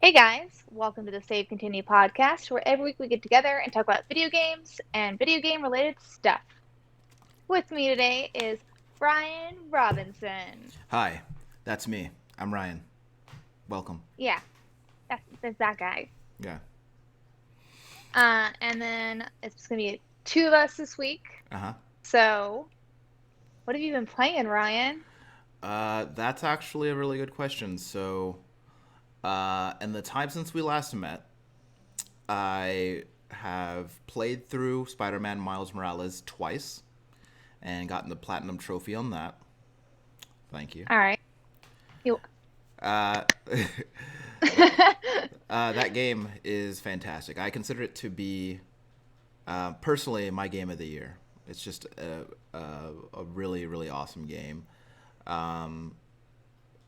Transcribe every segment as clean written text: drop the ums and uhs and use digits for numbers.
Hey guys, welcome to the Save Continue podcast, where every week we get together and talk about video games and video game related stuff. With me today is Brian Robinson. Hi, that's me. I'm Ryan. Welcome. Yeah, that's that guy. Yeah. And then it's gonna be two of us this week. Uh huh. So, what have you been playing, Ryan? That's actually a really good question. In the time since we last met, I have played through Spider-Man Miles Morales twice and gotten the platinum trophy on that. Thank you. All right. You. Uh, that game is fantastic. I consider it to be, personally, my game of the year. It's just a really, really awesome game. Um,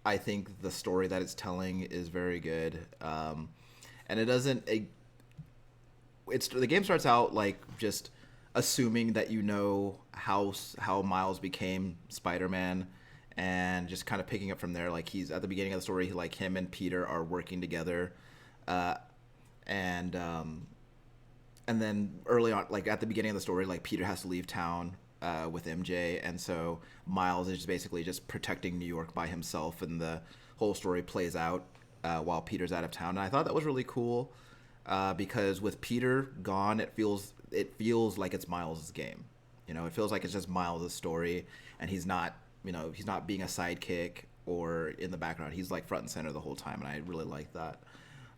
I think the story that it's telling is very good, and it doesn't. It's the game starts out like just assuming that you know how Miles became Spider-Man, and just kind of picking up from there. Like he's at the beginning of the story, like him and Peter are working together, uh, and and then early on, like at the beginning of the story, like Peter has to leave town with MJ, and so Miles is basically just protecting New York by himself, and the whole story plays out while Peter's out of town. And I thought that was really cool because with Peter gone, it feels like it's Miles' game. You know, it feels like it's just Miles' story, and he's not being a sidekick or in the background. He's like front and center the whole time, and I really like that.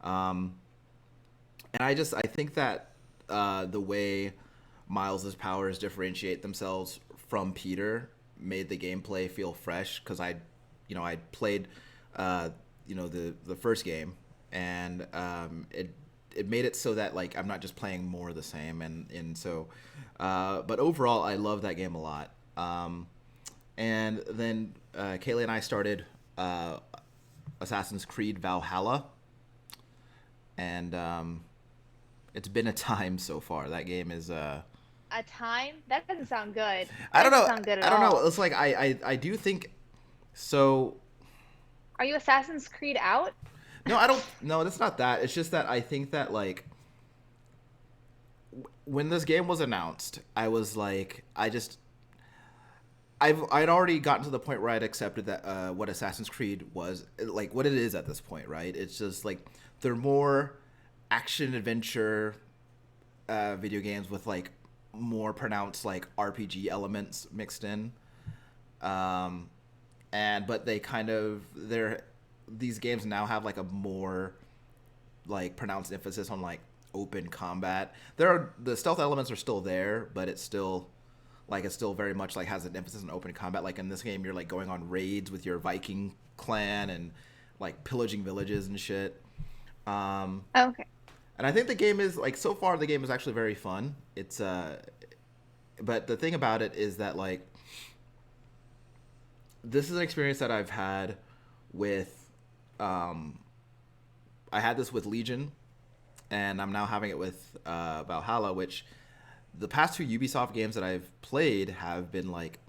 Um, and I think that the way Miles's powers differentiate themselves from Peter made the gameplay feel fresh because I played uh, the first game, and it made it so that like I'm not just playing more of the same, and so but overall I love that game a lot. And then Kaylee and I started Assassin's Creed Valhalla, and it's been a time so far. That game is A time? That doesn't sound good. I That don't doesn't know. sound good at I don't know. all. It's like I do think so. Are you Assassin's Creed out? No, I don't. No, it's not that. It's just that I think that like when this game was announced, I was like, I'd already gotten to the point where I'd accepted that what Assassin's Creed was like, what it is at this point, right? It's just like they're more action adventure video games with like more pronounced like RPG elements mixed in. Um, and but they kind of they're these games now have like a more like pronounced emphasis on like open combat. There are the stealth elements are still there, but it's still very much like has an emphasis on open combat. Like in this game, you're like going on raids with your Viking clan and like pillaging villages and shit. Um, Okay. and I think the game is like so far the game is actually very fun. But the thing about it is that like this is an experience that I've had with um, I had this with Legion, and I'm now having it with Valhalla, which the past two Ubisoft games that I've played have been like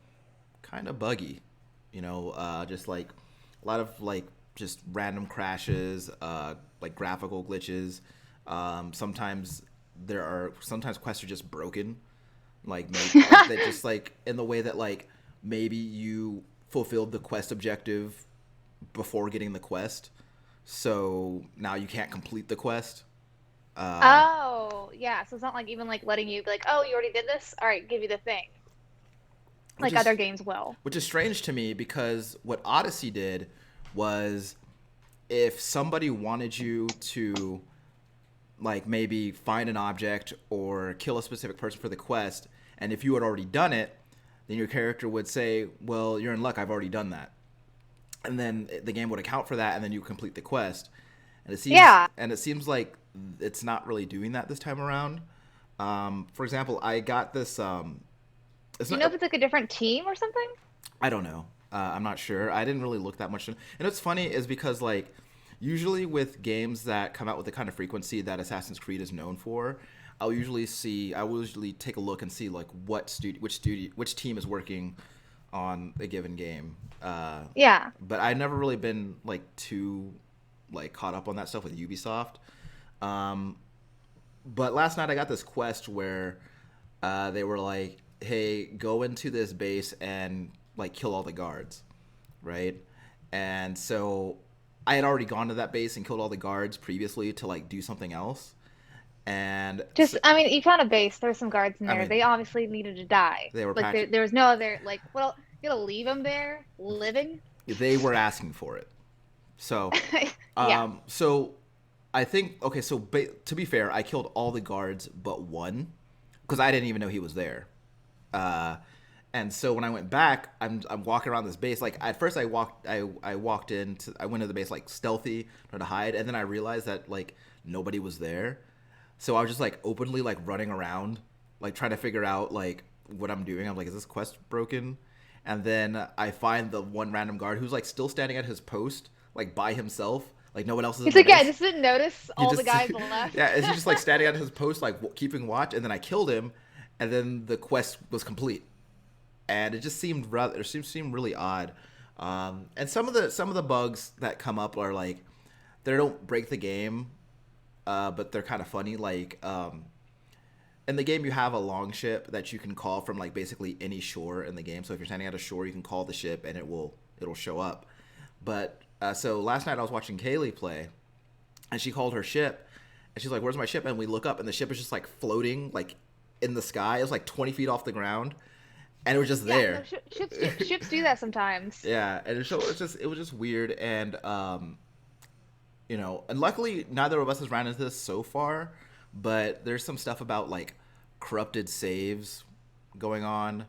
kind of buggy, just like a lot of like just random crashes, like graphical glitches. Sometimes quests are just broken, like maybe like they just like in the way that like maybe you fulfilled the quest objective before getting the quest, so now you can't complete the quest. Uh, Oh, yeah. So it's not like even like letting you be like, oh, you already did this? All right, give you the thing. which Like is other games will. which is strange to me because what Odyssey did was if somebody wanted you to like maybe find an object or kill a specific person for the quest, and if you had already done it, then your character would say, "Well, you're in luck. I've already done that." And then the game would account for that, and then you complete the quest. Yeah. And it seems like it's not really doing that this time around. For example, I got this. It's Do you know not. if it's like a different team or something? I don't know. I'm not sure. I didn't really look that much. And what's funny is because like usually with games that come out with the kind of frequency that Assassin's Creed is known for, I will usually take a look and see like which team is working on a given game. Yeah. But I've never really been like too like caught up on that stuff with Ubisoft. Um, but last night I got this quest where they were like, "Hey, go into this base and like kill all the guards," right? And so I had already gone to that base and killed all the guards previously to like do something else. And Just, I mean, you found a base. There's some guards in I there. mean, They obviously needed to die. they were Like patching. there was no other like. Well, you gonna leave them there living? They were asking for it. So, Yeah. so I think okay. So to be fair, I killed all the guards but one because I didn't even know he was there. Uh, and so when I went back, I'm walking around this base. Like at first, I walked into I went to the base like stealthy, trying to hide, and then I realized that like nobody was there. So I was just like openly like running around, like trying to figure out like what I'm doing. I'm like, is this quest broken? And then I find the one random guard who's like still standing at his post, like by himself, like no one else is in He's the like, yeah, I base. just didn't notice He all the just guys left. yeah, is he just like standing at his post, like keeping watch? And then I killed him, and then the quest was complete, and it just seemed rather it seemed really odd. And some of the bugs that come up are like they don't break the game, but they're kind of funny. Like in the game, you have a long ship that you can call from like basically any shore in the game. So if you're standing at a shore, you can call the ship and it'll show up. But so last night I was watching Kaylee play, and she called her ship, and she's like, "Where's my ship?" And we look up, and the ship is just like floating like in the sky. It was like 20 feet off the ground, and it was just Yeah, no, there. ships do that sometimes. Yeah, and it was just weird, and and luckily neither of us has ran into this so far, but there's some stuff about like corrupted saves going on.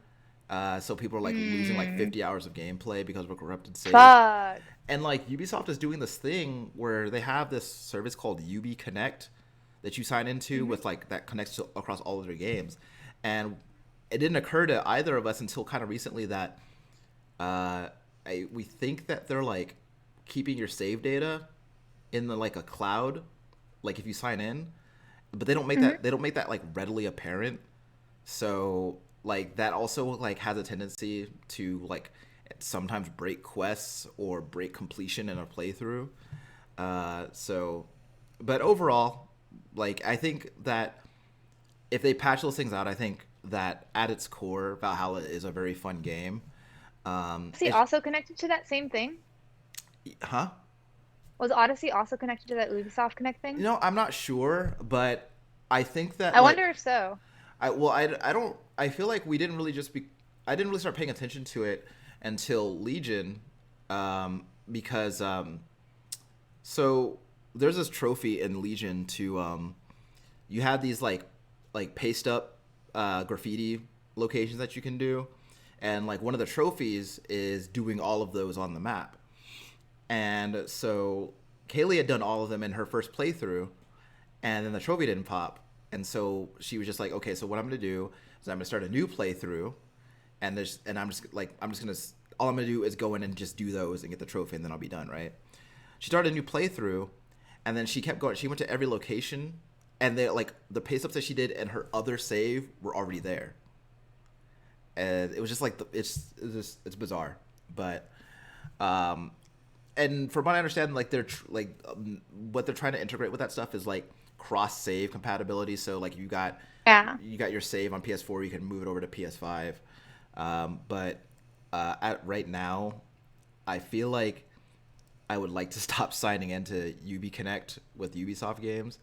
So people are like losing like Hmm. 50 hours of gameplay because of a corrupted save. Fuck. And like Ubisoft is doing this thing where they have this service called Ubi Connect that you sign into Hmm. with like that connects across all of their games. And it didn't occur to either of us until kind of recently that uh, we think that they're like keeping your save data in the like a cloud, like if you sign in, but Hmm. they don't make that like readily apparent. So like that also like has a tendency to like sometimes break quests or break completion in a playthrough. So, but overall, like I think that if they patch those things out, I think that at its core, Valhalla is a very fun game. Is he It's also connected to that same thing? huh? Was Odyssey also connected to that Ubisoft Connect thing? I'm not sure, but I think that I like wonder if so. I don't I feel like we didn't really just be I didn't really start paying attention to it until Legion, because so there's this trophy in Legion to you had these like paste up graffiti locations that you can do, and like one of the trophies is doing all of those on the map. And so Kaylee had done all of them in her first playthrough, and then the trophy didn't pop. And so she was just like, okay, so what I'm gonna do is I'm gonna start a new playthrough, and I'm just gonna all I'm gonna do is go in and just do those and get the trophy, and then I'll be done, right? She started a new playthrough, and then she kept going. She went to every location, and they like the pace ups that she did and her other save were already there, and it was just like it's bizarre, but um, and from what I understand, like what they're trying to integrate with that stuff is like cross save compatibility. So like Yeah. you got your save on PS4, you can move it over to PS5. But at right now, I feel like I would like to stop signing into Ubi Connect with Ubisoft games,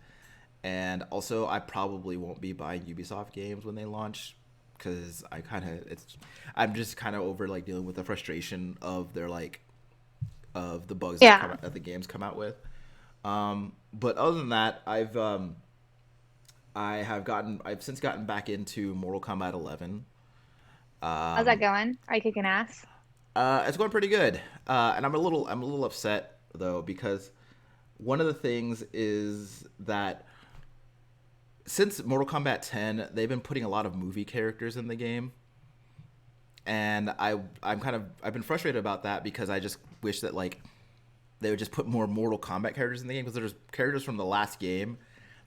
and also I probably won't be buying Ubisoft games when they launch because I'm just kind of over like dealing with the frustration of their like of the bugs that come Yeah. out, that the games come out with. But other than that, I've since gotten back into Mortal Kombat 11. How's that Um, going? Are you kicking ass? it's going pretty good, and I'm a little upset though because one of the things is that since Mortal Kombat 10, they've been putting a lot of movie characters in the game, and I've been frustrated about that because I just wish that like they would just put more Mortal Kombat characters in the game because there's characters from the last game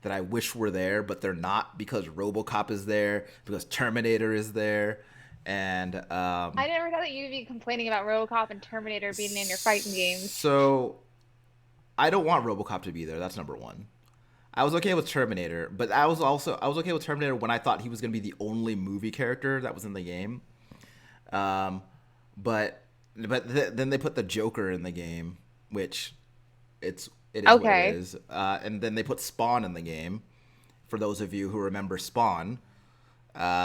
that I wish were there, but they're not because RoboCop is there, because Terminator is there, and I never thought that you'd be complaining about RoboCop and Terminator being in your fighting games. so I don't want RoboCop to be there. That's number one. I was okay with Terminator, but I was okay with Terminator when I thought he was gonna be the only movie character that was in the game. Um, but then they put the Joker in the game, which it is what it Okay. is. And then they put Spawn in the game. For those of you who remember Spawn,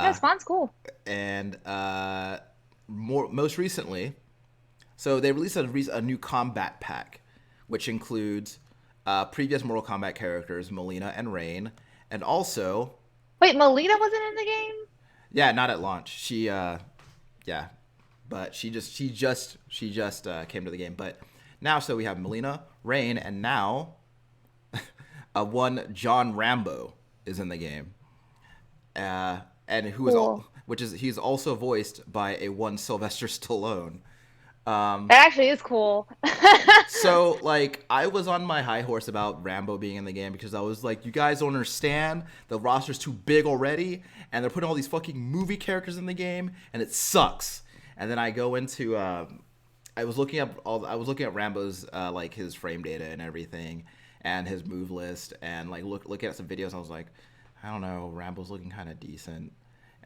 Yeah, uh, Spawn's cool. and most recently, so they released a new combat pack, which includes previous Mortal Kombat characters Melina and Rain, and also Wait, Melina wasn't in the game? yeah, not at launch. Yeah, but she just came to the game. But now, so we have Melina, Rain, and now one John Rambo is in the game, and who is all, Cool. which is he's also voiced by a one Sylvester Stallone. That actually is cool. So like I was on my high horse about Rambo being in the game because I was like, you guys don't understand. The roster's too big already, and they're putting all these fucking movie characters in the game, and it sucks. And then I go into I was looking at Rambo's like his frame data and everything, and his move list, and like looking at some videos. I was like, I don't know, Rambo's looking kind of decent.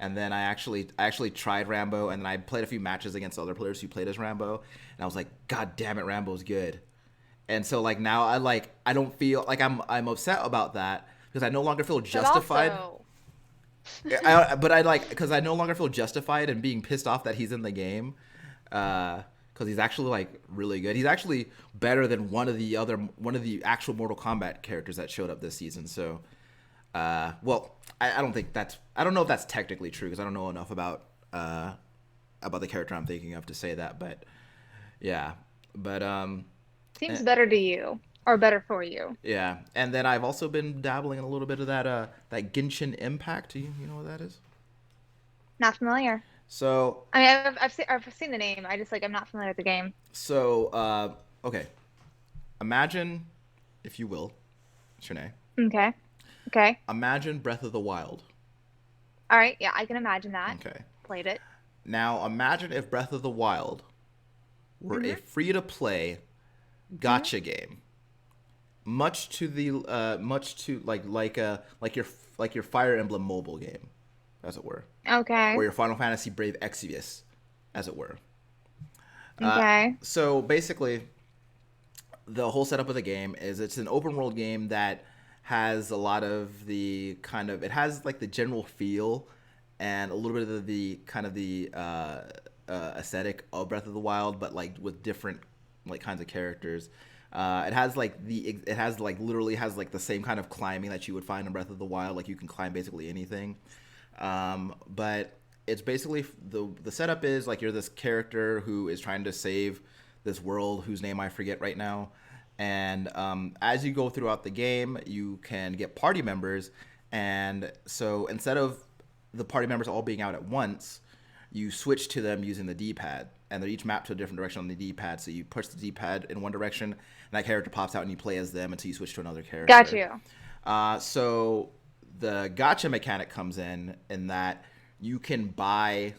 And then I actually tried Rambo, and then I played a few matches against other players who played as Rambo, and I was like, God damn it, Rambo's good. And so like now I don't feel like I'm upset about that because I no longer feel But justified. also, But I like because I no longer feel justified in being pissed off that he's in the game, because he's actually like really good. He's actually better than one of the actual Mortal Kombat characters that showed up this season. So well, I don't think that's. I don't know if that's technically true because I don't know enough about the character I'm thinking of to say that. But yeah, but seems eh, better to you or better for you. yeah. And then I've also been dabbling in a little bit of that Genshin Impact. You know what that is? Not familiar. So I mean, I've seen the name. I just like I'm not familiar with the game. so okay. Imagine, if you will, Shanae. Okay. Okay. Imagine Breath of the Wild. All right. Yeah, I can imagine that. Okay. Played it. Now imagine if Breath of the Wild were a Mhm. free to play Mhm. gotcha game, much to like your Fire Emblem mobile game, as it were, Okay. or your Final Fantasy Brave Exvius, as it were. Uh, Okay. so basically, the whole setup of the game is it's an open world game that has a lot of the kind of it has like the general feel and a little bit of the kind of the aesthetic of Breath of the Wild, but like with different like kinds of characters. It has like literally has like the same kind of climbing that you would find in Breath of the Wild. Like you can climb basically anything, but it's basically the setup is like you're this character who is trying to save this world whose name I forget right now. And as you go throughout the game, you can get party members. And so instead of the party members all being out at once, you switch to them using the D-pad. And they're each mapped to a different direction on the D-pad. So you push the D-pad in one direction, and that character pops out, and you play as them until you switch to another Got character. you. So the gotcha mechanic comes in that you can buy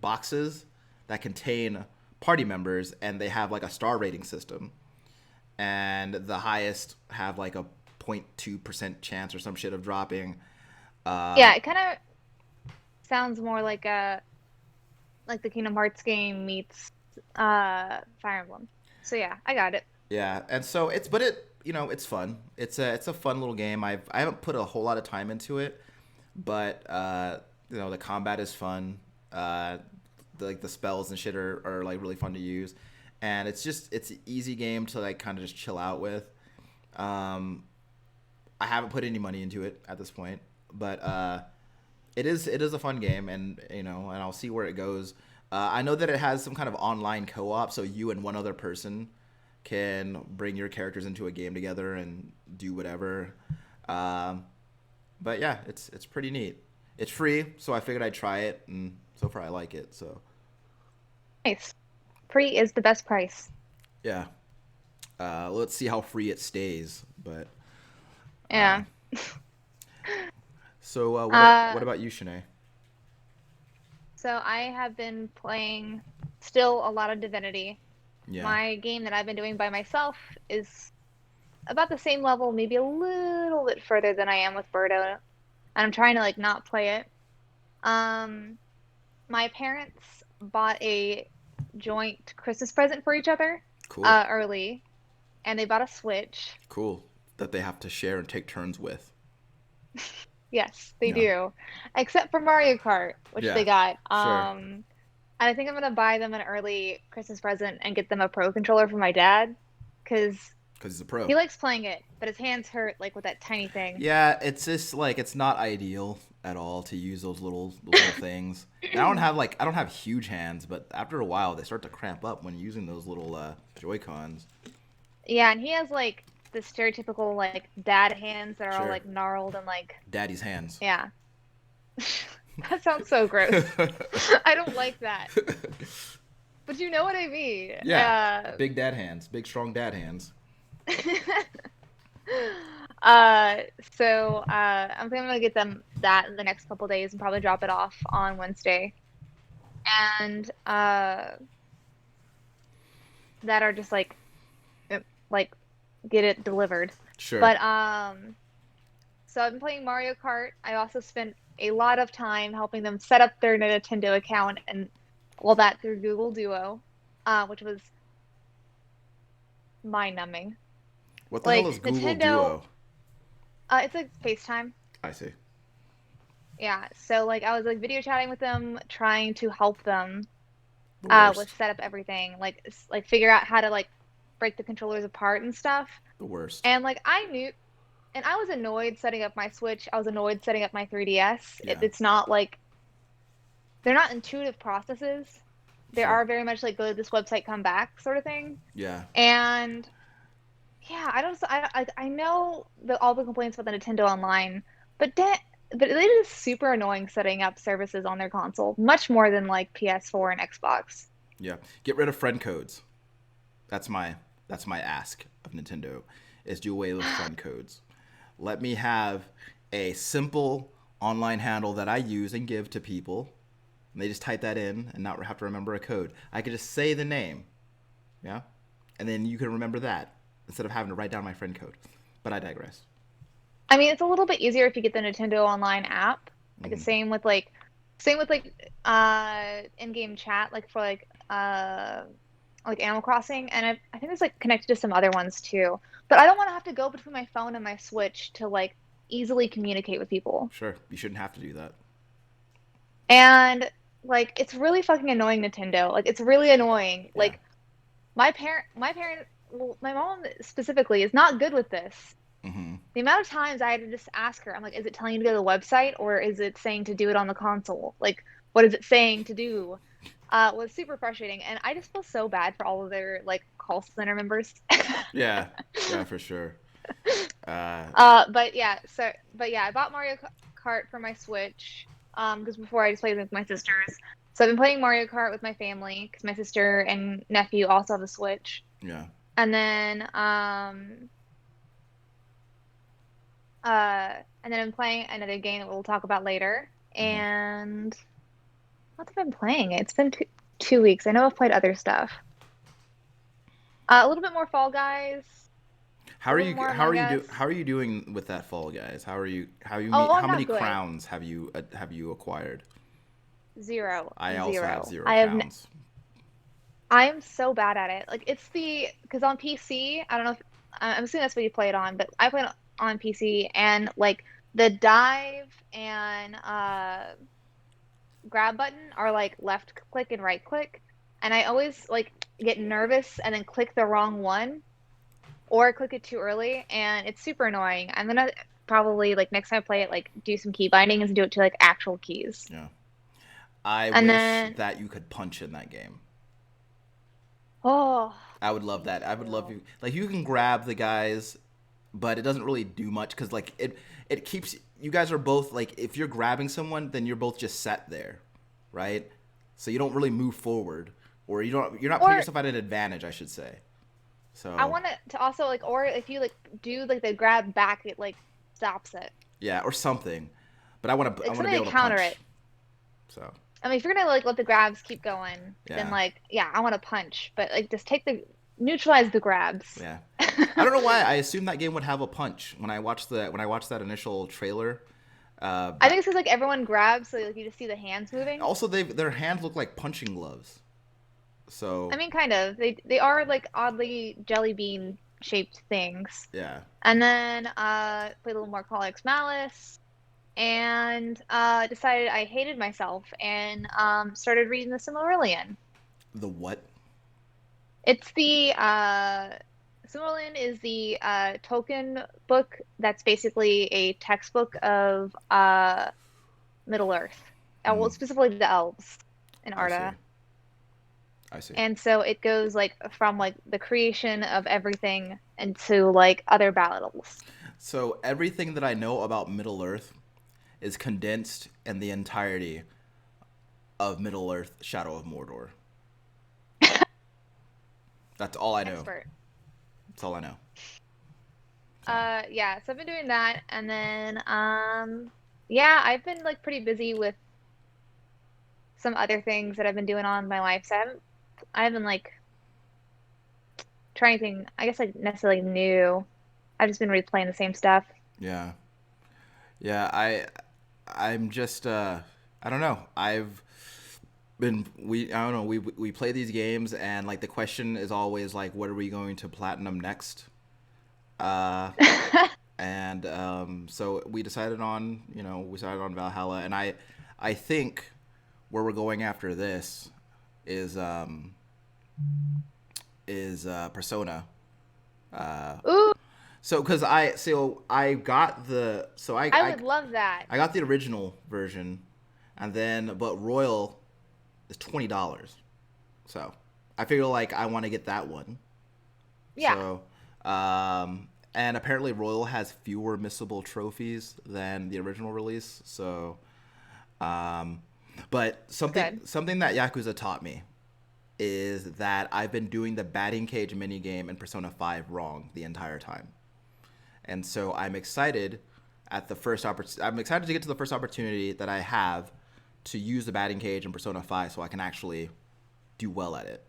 boxes that contain party members, and they have like a star rating system, and the highest have like a 0.2% chance or some shit of dropping. Uh, Yeah, it kind of sounds more like the Kingdom Hearts game meets Fire Emblem. So yeah, I got it. yeah, and so it's fun. It's a fun little game. I haven't put a whole lot of time into it, but the combat is fun. Like the spells and shit are like really fun to use, and it's an easy game to like kind of just chill out with. Um, I haven't put any money into it at this point, but it is a fun game, and and I'll see where it goes. I know that it has some kind of online co-op, so you and one other person can bring your characters into a game together and do whatever. Um, but yeah, it's pretty neat. It's free, so I figured I'd try it, and so far I like it. So Nice. Free is the best price. yeah, let's see how free it stays. But uh, Yeah. so what Uh, about you, Shanae? so I have been playing still a lot of Divinity. Yeah. My game that I've been doing by myself is about the same level, maybe a little bit further than I am with Birdo, and I'm trying to like not play it. Um, my parents bought a joint Christmas present for each other Cool. early, and they bought a Switch. Cool. That they have to share and take turns with. Yes, they Yeah. do. Except for Mario Kart, which Yeah. they got. Sure. And I think I'm gonna buy them an early Christmas present and get them a Pro controller for my dad, because Because he's a pro. he likes playing it, but his hands hurt like with that tiny thing. Yeah, it's just like it's not ideal at all to use those little things. And I don't have huge hands, but after a while they start to cramp up when using those little Joy Cons. Yeah, and he has like the stereotypical like dad hands that are all Sure. like gnarled and like Daddy's hands. yeah. That sounds so gross. I don't like that. But you know what I mean. Yeah. Big dad hands. Big strong dad hands. Uh, I'm thinking I'm gonna get them that in the next couple days and probably drop it off on Wednesday. And that are just like get it delivered. Sure. But so I've been playing Mario Kart. I also spent a lot of time helping them set up their Nintendo account and all that through Google Duo, which was mind-numbing. What the Like hell is Google Nintendo, Duo? it's like FaceTime. I see. Yeah, so like I was like video chatting with them, trying to help them The with worst. set up everything, like figure out how to like break the controllers apart and stuff. The worst. And like I knew, and I was annoyed setting up my Switch. I was annoyed setting up my 3DS. Yeah. It's not like they're not intuitive processes. They Sure. are very much like go to this website, come back sort of thing. Yeah. And yeah, I know all the complaints about the Nintendo Online, but it is super annoying setting up services on their console, much more than like PS4 and Xbox. Yeah. Get rid of friend codes. That's my ask of Nintendo is do away with friend codes. Let me have a simple online handle that I use and give to people. And they just type that in and not have to remember a code. I could just say the name. Yeah? And then you can remember that instead of having to write down my friend code. But I digress. I mean, it's a little bit easier if you get the Nintendo Online app. Like the Hmm. same with in-game chat, like Animal Crossing, and I think it's like connected to some other ones too. But I don't want to have to go between my phone and my Switch to like easily communicate with people. Sure. You shouldn't have to do that. And like it's really fucking annoying, Nintendo. Like it's really annoying. Yeah. Like well, my mom specifically is not good with this. Hmm. The amount of times I had to just ask her, I'm like, is it telling you to go to the website or is it saying to do it on the console? Like, what is it saying to do? Was super frustrating, and I just feel so bad for all of their like call center members. Yeah. Yeah, for sure. Uh, But yeah, I bought Mario Kart for my Switch. Because before I just played with my sisters. So I've been playing Mario Kart with my family because my sister and nephew also have a Switch. yeah. And then I'm playing another game that we'll talk about later. Hmm. And what have I been playing? It's been 2 weeks. I know I've played other stuff. A little bit more Fall Guys. How A are little you more how are Among you Us. how are you doing with that Fall Guys? Oh, How I'm many not good. crowns have you acquired? Zero. I also have Zero. zero crowns. I'm so bad at it. Like it's because on PC, I don't know if I'm assuming that's what you play it on, but I play it on PC and like the dive and grab button are like left click and right click, and I always like get nervous and then click the wrong one or click it too early, and it's super annoying. I'm gonna probably like next time I play it like do some key bindings and do it to like actual keys. Yeah. I And wish then that you could punch in that game. oh, I would love me that. I would love too. you. Like you can grab the guys, but it doesn't really do much because like it keeps you guys are both like if you're grabbing someone, then you're both just sat there, right? So you don't really move forward, or you're not putting Or yourself at an advantage, I should say. I So want it to also like, or if you like do like the grab back, it like stops it, yeah, or something. But I like want to be something able to to counter it. punch. So I mean, if you're gonna like let the grabs keep going, then Yeah, like yeah, I want to punch, but like just neutralize the grabs. yeah. I don't know why I assumed that game would have a punch when I watched that initial trailer. I think it's But because like everyone grabs, so like you just see the hands moving. also their hands look like punching gloves. I So mean, kind of. They are like oddly jelly bean shaped things. yeah, And then played a little more Call X Malice, and decided I hated myself and started reading the Silmarillion. the what? It's the Silmarillion is the Tolkien book that's basically a textbook of Middle Earth, well, Mm, specifically the elves in I see. Arda. I see. And so it goes like from like the creation of everything into like other battles. So everything that I know about Middle Earth is condensed in the entirety of Middle Earth: Shadow of Mordor. That's all I know. Expert. That's all I know. So Yeah, so I've been doing that, and then yeah, I've been like pretty busy with some other things that I've been doing on my life. So I haven't like trying anything, I guess like necessarily new. I've just been replaying the same stuff. yeah, yeah. I'm just I don't know. I don't know. We play these games and like the question is always like, what are we going to platinum next? Uh, and so we decided on Valhalla, and I think where we're going after this is um is Persona. Uh, Ooh, so because I got the so I would love that. I got the original version, and then but Royal is $20. So I feel like I want to get that one. Yeah. So and apparently Royal has fewer missable trophies than the original release. So um, but something Good. something that Yakuza taught me is that I've been doing the batting cage minigame in Persona 5 wrong the entire time. And so I'm excited to get to the first opportunity that I have to use the batting cage in Persona 5 so I can actually do well at it.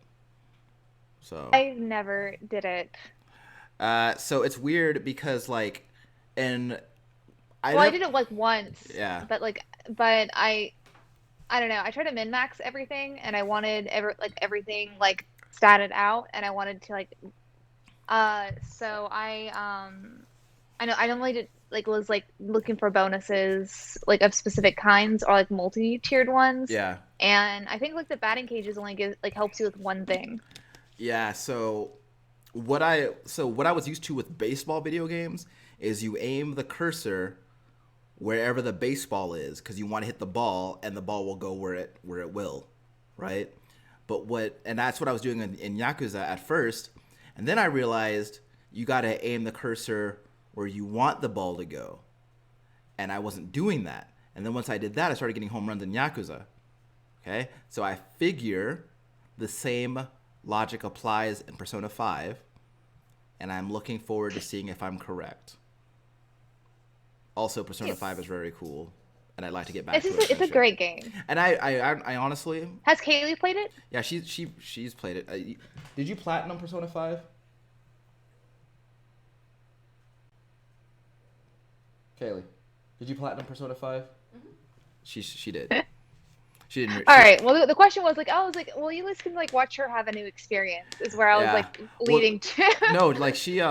So I never did it. so it's weird because like and I Well, I never did it like once, yeah. but I don't know. I tried to min max everything, and I wanted everything like statted out, and I wanted to like so I know I normally did like was like looking for bonuses like of specific kinds or like multi-tiered ones, Yeah. and I think like the batting cages only gives like helps you with one thing. Yeah, so what I was used to with baseball video games is you aim the cursor wherever the baseball is because you want to hit the ball and the ball will go where it will, right? And that's what I was doing in Yakuza at first, and then I realized you got to aim the cursor where you want the ball to go, and I wasn't doing that. And then once I did that, I started getting home runs in Yakuza. Okay, so I figure the same logic applies in Persona 5, and I'm looking forward to seeing if I'm correct. Also, Persona 5 is Yes, very cool, and I'd like to get back it's to just it and it's a finish it. great game. And I honestly, Has Kaylee played it? yeah, she's played it. Did you platinum Persona 5, Kaylee? Did you platinum Persona 5? She did. She didn't. All right. Well, the question was like, I was like, well, you at least can like watch her have a new experience. Is where I was Yeah. like Well, leading to. no, like she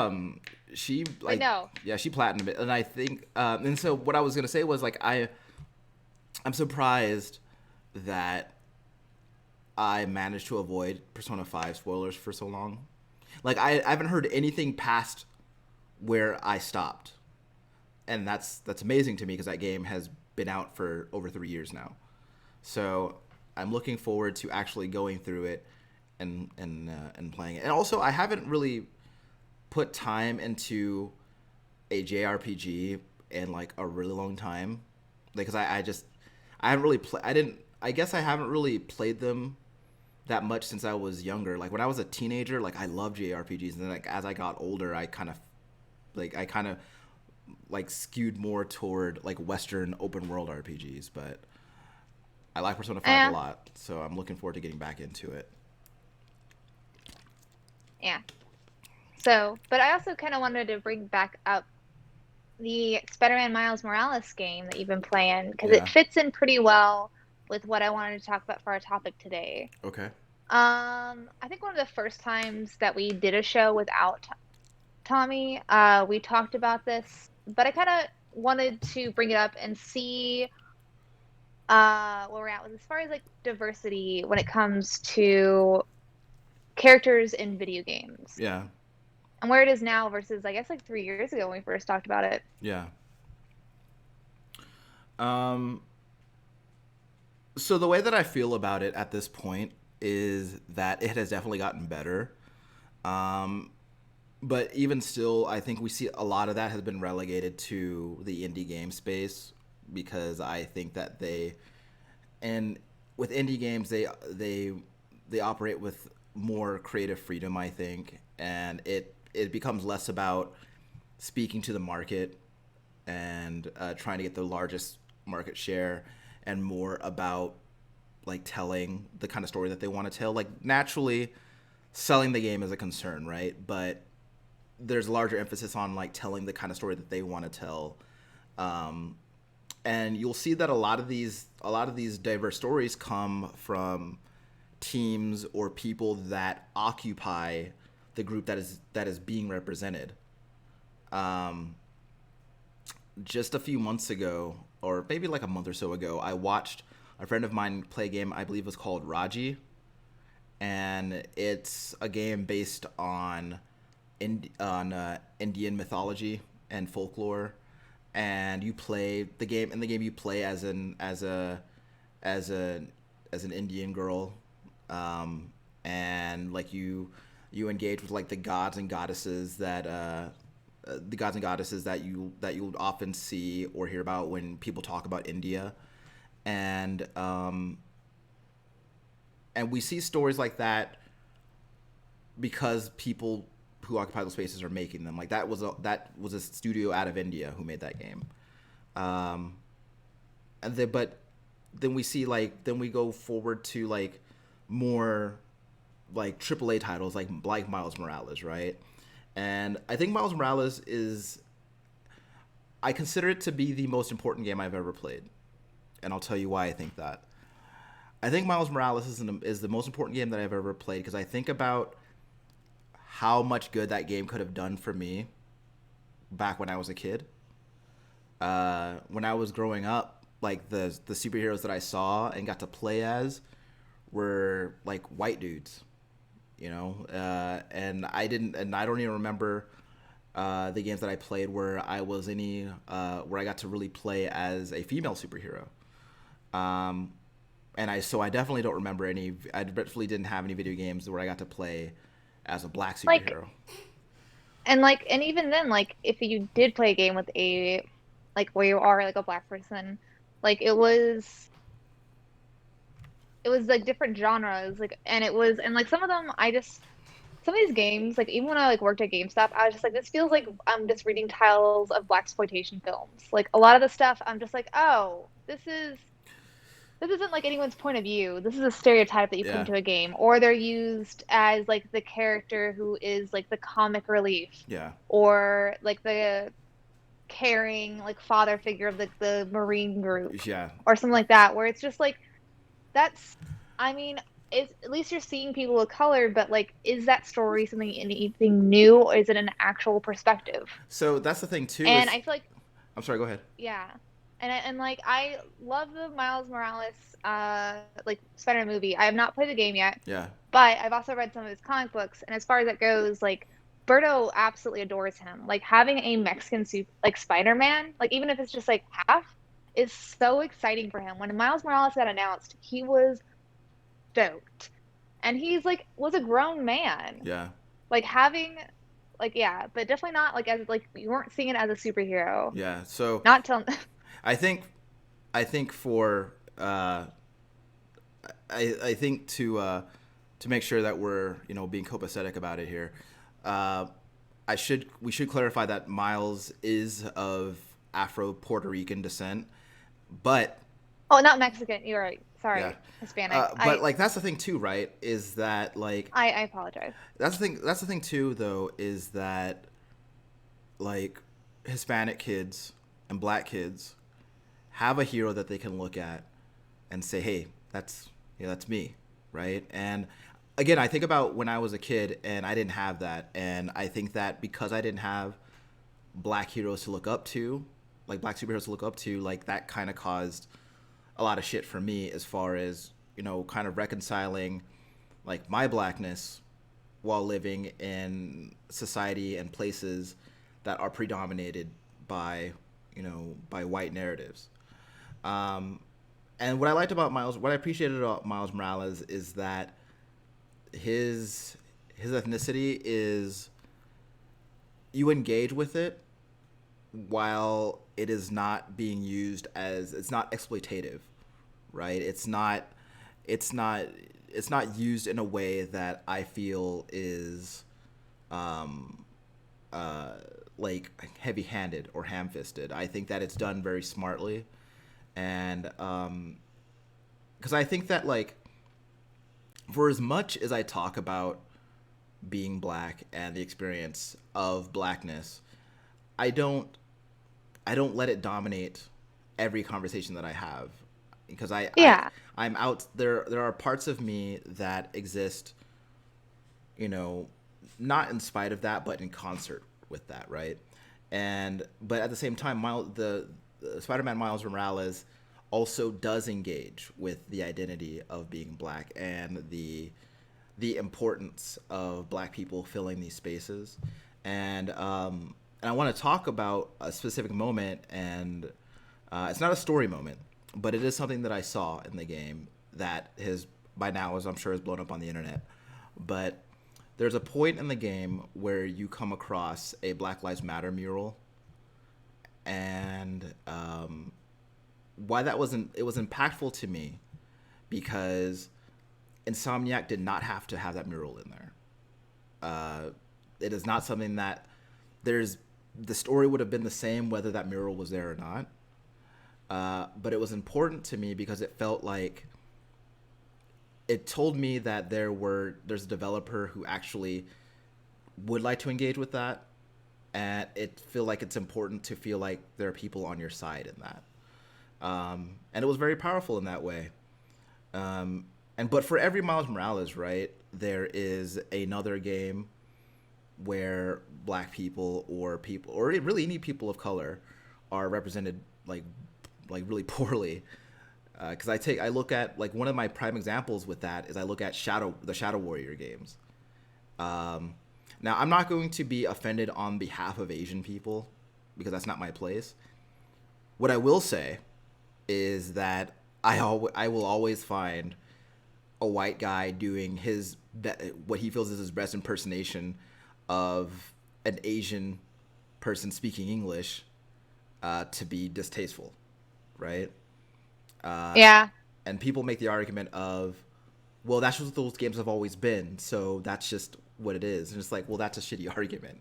But like no. yeah, she platinumed it, and I think and so what I was gonna say was like I'm surprised that I managed to avoid Persona 5 spoilers for so long. Like I haven't heard anything past where I stopped, and that's amazing to me because that game has been out for over 3 years now. So I'm looking forward to actually going through it and playing it. And also, I haven't really put time into a JRPG in like a really long time, like because I haven't really I didn't I guess I haven't really played them that much since I was younger. Like when I was a teenager, like I loved JRPGs, and then like as I got older, I kind of like skewed more toward like Western open world RPGs. But I like Persona 5 a Yeah, lot, so I'm looking forward to getting back into it. yeah. So, but I also kind of wanted to bring back up the Spider-Man Miles Morales game that you've been playing because it Yeah. fits in pretty well with what I wanted to talk about for our topic today. Okay. I think one of the first times that we did a show without Tommy, we talked about this, but I kind of wanted to bring it up and see where we're at with as far as like diversity when it comes to characters in video games Yeah. and where it is now versus I guess like 3 years ago when we first talked about it. Yeah. Um, so the way that I feel about it at this point is that it has definitely gotten better. Um, but even still, I think we see a lot of that has been relegated to the indie game space because I think that and with indie games they operate with more creative freedom, I think, and it becomes less about speaking to the market and trying to get the largest market share, and more about like telling the kind of story that they want to tell. Like naturally, selling the game is a concern, right? But there's a larger emphasis on like telling the kind of story that they want to tell. Um, and you'll see that a lot of these diverse stories come from teams or people that occupy the group that is being represented. Um, just a few months ago, or maybe like a month or so ago, I watched a friend of mine play a game I believe was called Raji, and it's a game based on Indian mythology and folklore, and you play the game. In the game, you play as a as an Indian girl, and like you engage with like the gods and goddesses that you often see or hear about when people talk about India, and and we see stories like that because people who occupy those spaces are making them. Like that was a studio out of India who made that game. Um, but then we see then we go forward to like more like AAA titles like Miles Morales, right? And I think Miles Morales is I consider it to be the most important game I've ever played, and I'll tell you why I think that. I think Miles Morales is the most important game that I've ever played because I think about how much good that game could have done for me back when I was a kid. When I was growing up, like the superheroes that I saw and got to play as were like white dudes, and I don't even remember the games that I played where where I got to really play as a female superhero. Um, I definitely don't remember any. I definitely didn't have any video games where I got to play as a black Like, superhero. and even then, like if you did play a game with a like where you are like a black person, like it was like different genres, like and it was and like some of them some of these games, like even when I like worked at GameStop, I was just like, this feels like I'm just reading titles of black exploitation films. Like a lot of the stuff, I'm just like, oh, this isn't like anyone's point of view. This is a stereotype that you put Yeah, into a game, or they're used as like the character who is like the comic relief, yeah, or like the caring like father figure of the Marine group, yeah. or something like that, where it's just like that's, I mean, it's at least you're seeing people of color, but like, is that story anything new, or is it an actual perspective? So that's the thing too. And Is I feel like, I'm sorry. Go ahead. yeah, and like I love the Miles Morales like Spider-Man movie. I have not played the game yet, Yeah, but I've also read some of his comic books, and as far as it goes, like Berto absolutely adores him. Like having a Mexican suit like Spider-Man, like even if it's just like half, is so exciting for him. When Miles Morales got announced, he was stoked. And he's like was a grown man. yeah, Like having like yeah, but definitely not like as like you weren't seeing it as a superhero. yeah. So Not till I think I think for I think to make sure that we're being copacetic about it here, uh, we should clarify that Miles is of Afro Puerto Rican descent, but oh, not Mexican. You're right. Yeah. Sorry, Hispanic. But like that's the thing too, right? Is that like I apologize. that's the thing too though is that like Hispanic kids and black kids have a hero that they can look at and say, "Hey, that's that's me," right? And again, I think about when I was a kid and I didn't have that, and I think that because I didn't have black heroes to look up to, like black superheroes to look up to, like that kind of caused a lot of shit for me as far as kind of reconciling like my blackness while living in society and places that are predominated by by white narratives. Um, and what I liked about Miles, what I appreciated about Miles Morales is that his ethnicity is you engage with it while it is not being used as it's not exploitative, right? It's not it's not used in a way that I feel is um uh like heavy-handed or ham-fisted. I think that it's done very smartly, and because I think that like for as much as I talk about being black and the experience of blackness, I don't I don't let it dominate every conversation that I have because Yeah. I'm out there. There are parts of me that exist, you know, not in spite of that, but in concert with that, right? And but at the same time, the Spider-Man Miles Morales also does engage with the identity of being black and the importance of black people filling these spaces. And I want to talk about a specific moment, and it's not a story moment, but it is something that I saw in the game that has by now, as I'm sure, is blown up on the internet. But there's a point in the game where you come across a Black Lives Matter mural, and why that wasn't it was impactful to me because Insomniac did not have to have that mural in there. It is not something that there's the story would have been the same whether that mural was there or not. But it was important to me because it felt like it told me that there's a developer who actually would like to engage with that, and it feel like it's important to feel like there are people on your side in that. And it was very powerful in that way. And but for every Miles Morales, right, there is another game where black people or really any people of color are represented like really poorly. Because I look at like one of my prime examples with that is I look at the Shadow Warrior games. Um, Now I'm not going to be offended on behalf of Asian people because that's not my place. What I will say is that I will always find a white guy doing what he feels is his best impersonation of an Asian person speaking English to be distasteful, right? Uh, Yeah. and people make the argument of, well, that's just what those games have always been, so that's just what it is. And it's like, well, that's a shitty argument.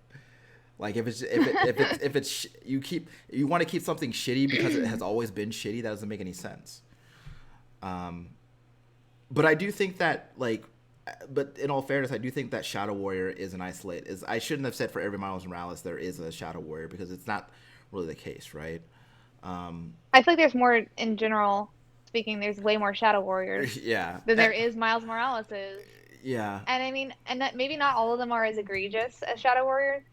Like if it's you want to keep something shitty because it has always been shitty, that doesn't make any sense. Um, but I do think that but in all fairness, I do think that Shadow Warrior is an isolate. Is I shouldn't have said for every Miles Morales there is a Shadow Warrior because it's not really the case, right? Um, I feel like there's more in general speaking, there's way more Shadow Warriors yeah, than there is Miles Moraleses. yeah, And I mean, and that maybe not all of them are as egregious as Shadow Warriors,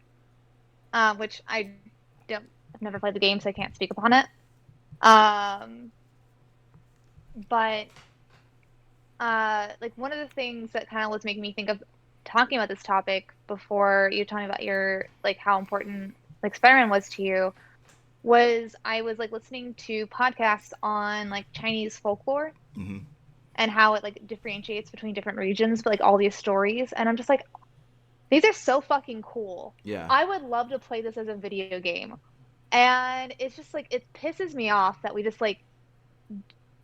which I've never played the game, so I can't speak upon it. Um, but like one of the things that kind of was making me think of talking about this topic before you told me about your like how important like Spider-Man was to you was I was like listening to podcasts on like Chinese folklore hmm and how it like differentiates between different regions, but like all these stories, and I'm just like, these are so fucking cool. yeah, I would love to play this as a video game. And it's just like it pisses me off that we just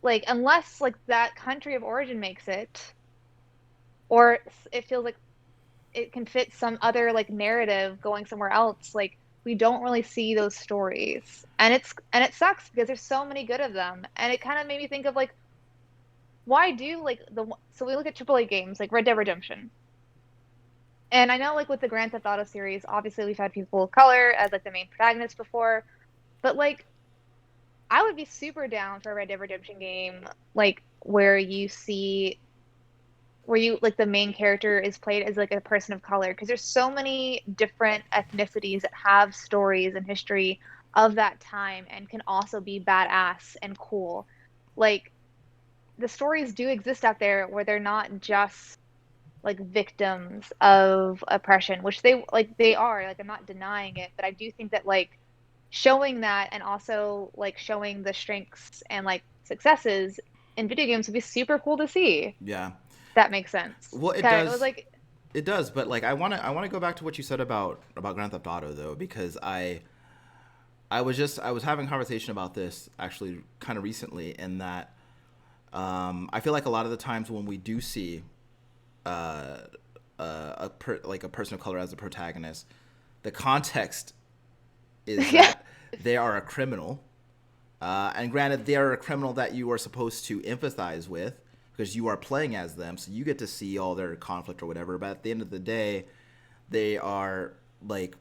like unless like that country of origin makes it or it feels like it can fit some other like narrative going somewhere else, like we don't really see those stories. And it sucks because there's so many good of them. And it kind of made me think of like why do like so we look at AAA games like Red Dead Redemption. And I know like with the Grand Theft Auto series, obviously we've had people of color as like the main protagonists before, but like I would be super down for a Red Dead Redemption game like where you like the main character is played as like a person of color because there's so many different ethnicities that have stories and history of that time and can also be badass and cool. Like the stories do exist out there where they're not just like victims of oppression, which they are. Like I'm not denying it, but I do think that like showing that and also like showing the strengths and like successes in video games would be super cool to see. Yeah. That makes sense. Well, it Okay, it was does. like It does, but like I want to go back to what you said about Grand Theft Auto though, because I was having a conversation about this actually kind of recently, in that I feel like a lot of the times when we do see uh, like a person of color as a protagonist, the context is yeah, that they are a criminal. And granted, they are a criminal that you are supposed to empathize with because you are playing as them, so you get to see all their conflict or whatever. But at the end of the day, they are like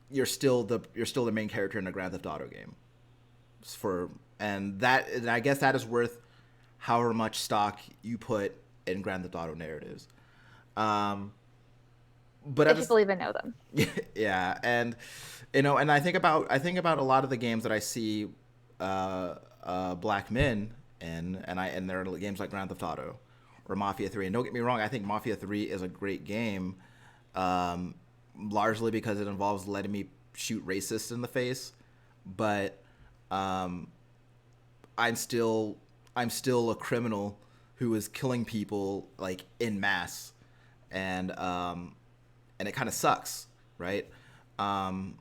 you're still the main character in a Grand Theft Auto game. For and I guess that is worth however much stock you put in Grand Theft Auto narratives. Um, but I if just people even know them. yeah, and and I think about a lot of the games that I see black men in, and there are games like Grand Theft Auto or Mafia 3. And don't get me wrong, I think Mafia 3 is a great game, um, largely because it involves letting me shoot racists in the face. But um, I'm still I'm still a criminal who is killing people like in mass, and and it kind of sucks, right? Um,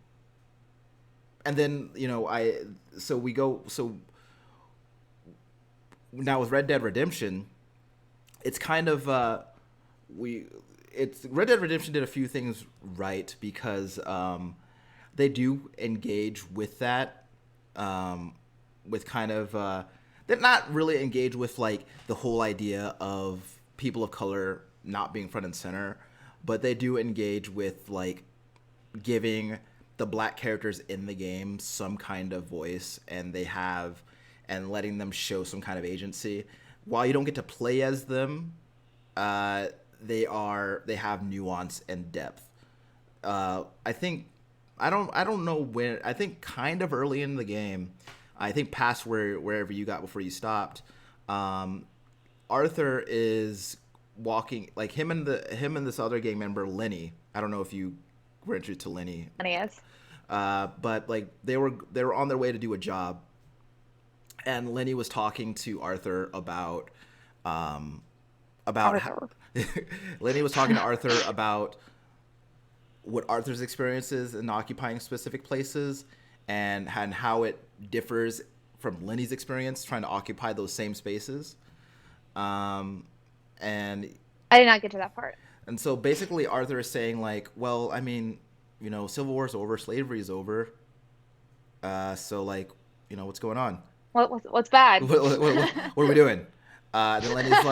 and then I so we go so now with Red Dead Redemption, it's kind of we it's Red Dead Redemption did a few things right because they do engage with that, um, with kind of they're not really engaged with like the whole idea of people of color not being front and center, but they do engage with like giving the black characters in the game some kind of voice, and they have and letting them show some kind of agency. While you don't get to play as them, uh, they have nuance and depth. I think I don't know when. I think kind of early in the game. I think past wherever you got before you stopped. Um, Arthur is walking like him and this other gang member Lenny. I don't know if you were introduced to Lenny, And he is. but like they were on their way to do a job, and Lenny was talking to Arthur um, about how, Arthur. Lenny was talking to Arthur about what Arthur's experience is in occupying specific places, and how it differs from Lenny's experience trying to occupy those same spaces. Um, and I did not get to that part. and so basically Arthur is saying like, well, I mean, Civil War's over, slavery's over, so like, what's going on? What's bad? What are we doing? Then Lenny's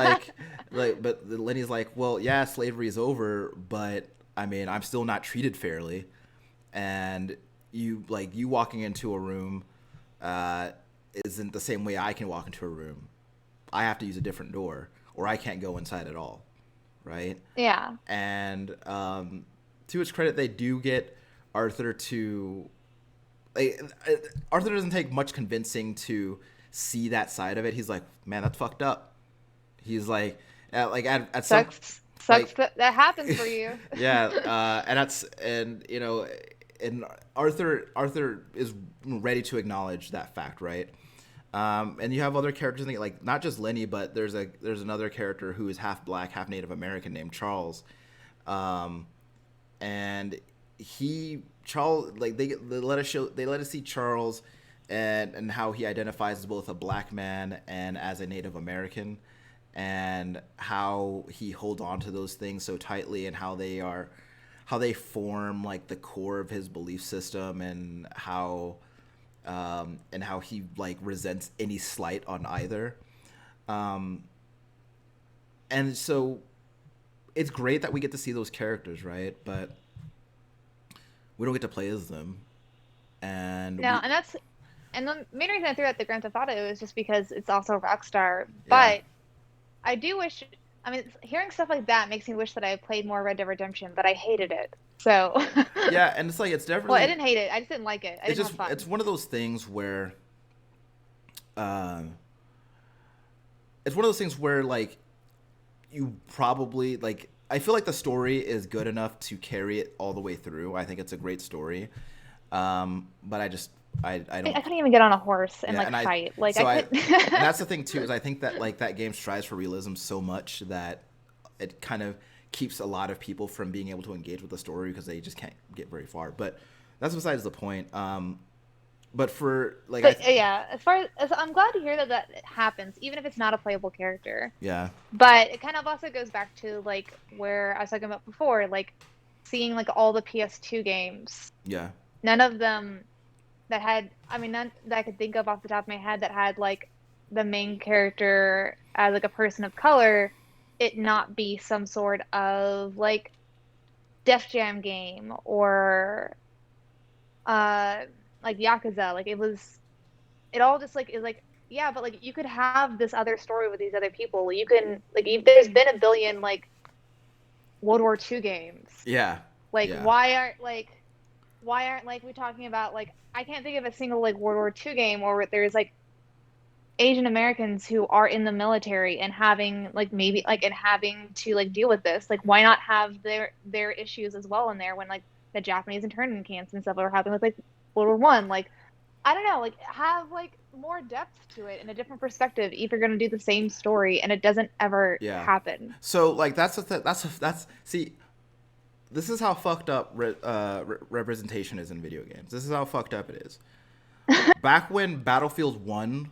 but Lenny's like, well, yeah, slavery is over, but I mean, I'm still not treated fairly, and you walking into a room, uh, isn't the same way I can walk into a room. I have to use a different door, or I can't go inside at all, right? Yeah. And to its credit, they do get Arthur to like, Arthur doesn't take much convincing to see that side of it. He's like, man, that's fucked up. He's at some Sucks like that that happens for you. yeah, and and Arthur is ready to acknowledge that fact, right? And you have other characters in the, like not just Lenny, but there's another character who is half black, half Native American named Charles, um, and Charles they let us see Charles and how he identifies as both a black man and as a Native American, and how he holds on to those things so tightly, and how they form like the core of his belief system, and how he like resents any slight on either. Um, and so it's great that we get to see those characters, right? But we don't get to play as them, and No, we, and the main reason I threw out the Grand Theft Auto is just because it's also Rockstar. yeah, But I do wish, I mean, hearing stuff like that makes me wish that I had played more Red Dead Redemption, but I hated it. So, yeah, and it's like it's well, I definitely didn't hate it. I just didn't like it. I it's didn't just have fun. it's one of those things where, it's one of those things where like you probably like. I feel like the story is good enough to carry it all the way through. I think it's a great story, but I I don't. couldn't even get on a horse and Yeah, like and I fight. Like I so I could. and that's the thing too is I think that like that game strives for realism so much that it kind of keeps a lot of people from being able to engage with the story because they just can't get very far. But that's besides the point. But for like But yeah, as far as I'm glad to hear that that happens, even if it's not a playable character. yeah, But it kind of also goes back to like where I was talking about before, like seeing like all the PS2 games. yeah, None of them that had, I mean, none that I could think of off the top of my head that had like the main character as like a person of color, it not be some sort of like Def Jam game or uh like Yakuza. Like it all just like is like yeah, but like you could have this other story with these other people. You can like there's been a billion like World War II games. yeah, Like yeah, why aren't like we talking about like I can't think of a single like World War II game where there's like Asian Americans who are in the military and having like maybe like and having to like deal with this. Like why not have their issues as well in there when like the Japanese internment camps and stuff are happening with like World War One. Like I don't know, like have like more depth to it and a different perspective if you're gonna do the same story and it doesn't ever yeah. happen. So like that's see, this is how fucked up representation is in video games. This is how fucked up it is. Back when Battlefield One,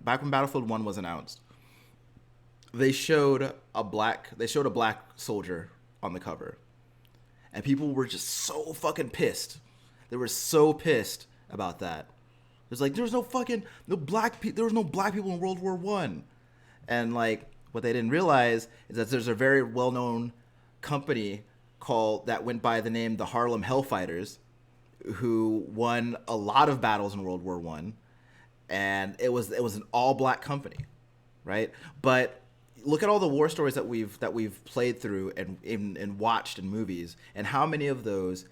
back when Battlefield One was announced, they showed a black soldier on the cover, and people were just so fucking pissed. They were so pissed about that. There's like there's no fucking no black there was no black people in World War One, and like what they didn't realize is that there's a very well known company called that went by the name the Harlem Hellfighters, who won a lot of battles in World War One, and it was an all black company, right? But look at all the war stories that we've played through and watched in movies, and how many of those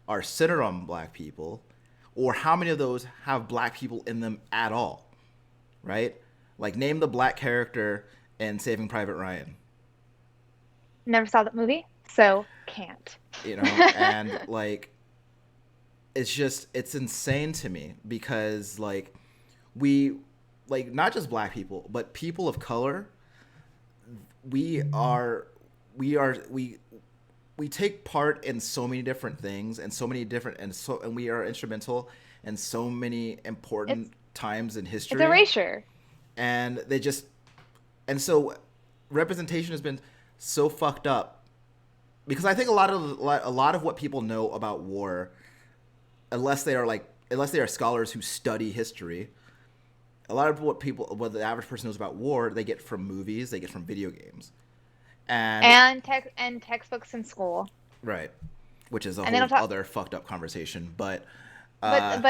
are centered on black people, or how many of those have black people in them at all, right? Like name the black character in Saving Private Ryan, Never saw that movie, so can't. you know, and like it's insane to me because like we like not just black people but people of color, we are we we take part in so many different things and so many different and we are instrumental in so many It's important times in it's history, erasure. and they just and so representation has been so fucked up because I think a lot of what people know about war, unless they are scholars who study history, a lot of what the average person knows about war they get from movies, they get from video games, and And textbooks in school. right, which is a And they whole don't talk other fucked up conversation. But but uh,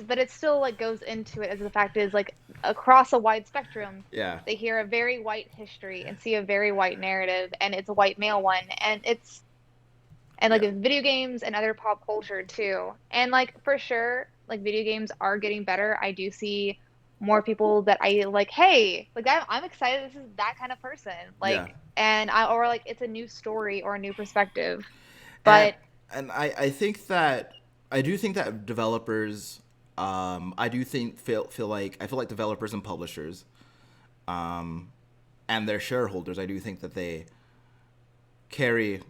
but it still like goes into it as the fact is like across a wide spectrum yeah, they hear a very white history and see a very white narrative and it's a white male one and it's and like yeah, with video games and other pop culture too. And like for sure, like video games are getting better. I do see more people that I like, hey, like I'm excited this is that kind of person. yeah, Like and I or like it's a new story or a new perspective. and But I think that I do think that developers, I do think feel like I feel like developers and publishers, um, and their shareholders, I do think that they carry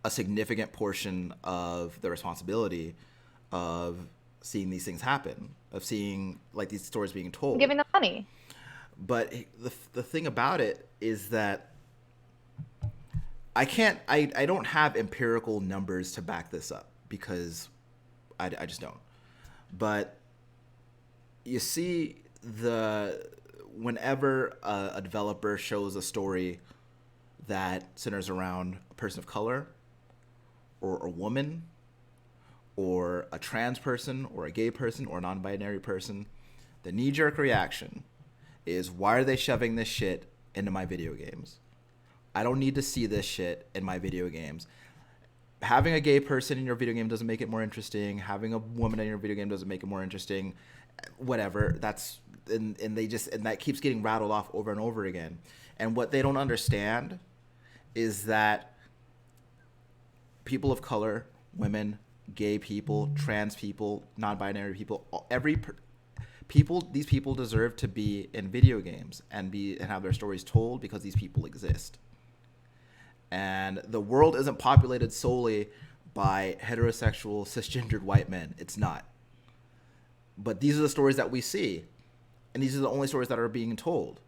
a significant portion of the responsibility of seeing these things happen, of seeing like these stories being told. giving them money. But the thing about it is that I don't have empirical numbers to back this up because I just don't. But you see the whenever a developer shows a story that centers around a person of color or a woman or a trans person or a gay person or a non-binary person, the knee-jerk reaction is, why are they shoving this shit into my video games? I don't need to see this shit in my video games. Having a gay person in your video game doesn't make it more interesting. Having a woman in your video game doesn't make it more interesting. Whatever. That's and that keeps getting rattled off over and over again. And what they don't understand is that people of color, women, gay people, trans people, non-binary people, these people deserve to be in video games and have their stories told, because these people exist. And the world isn't populated solely by heterosexual, cisgendered white men. It's not. But these are the stories that we see, and these are the only stories that are being told.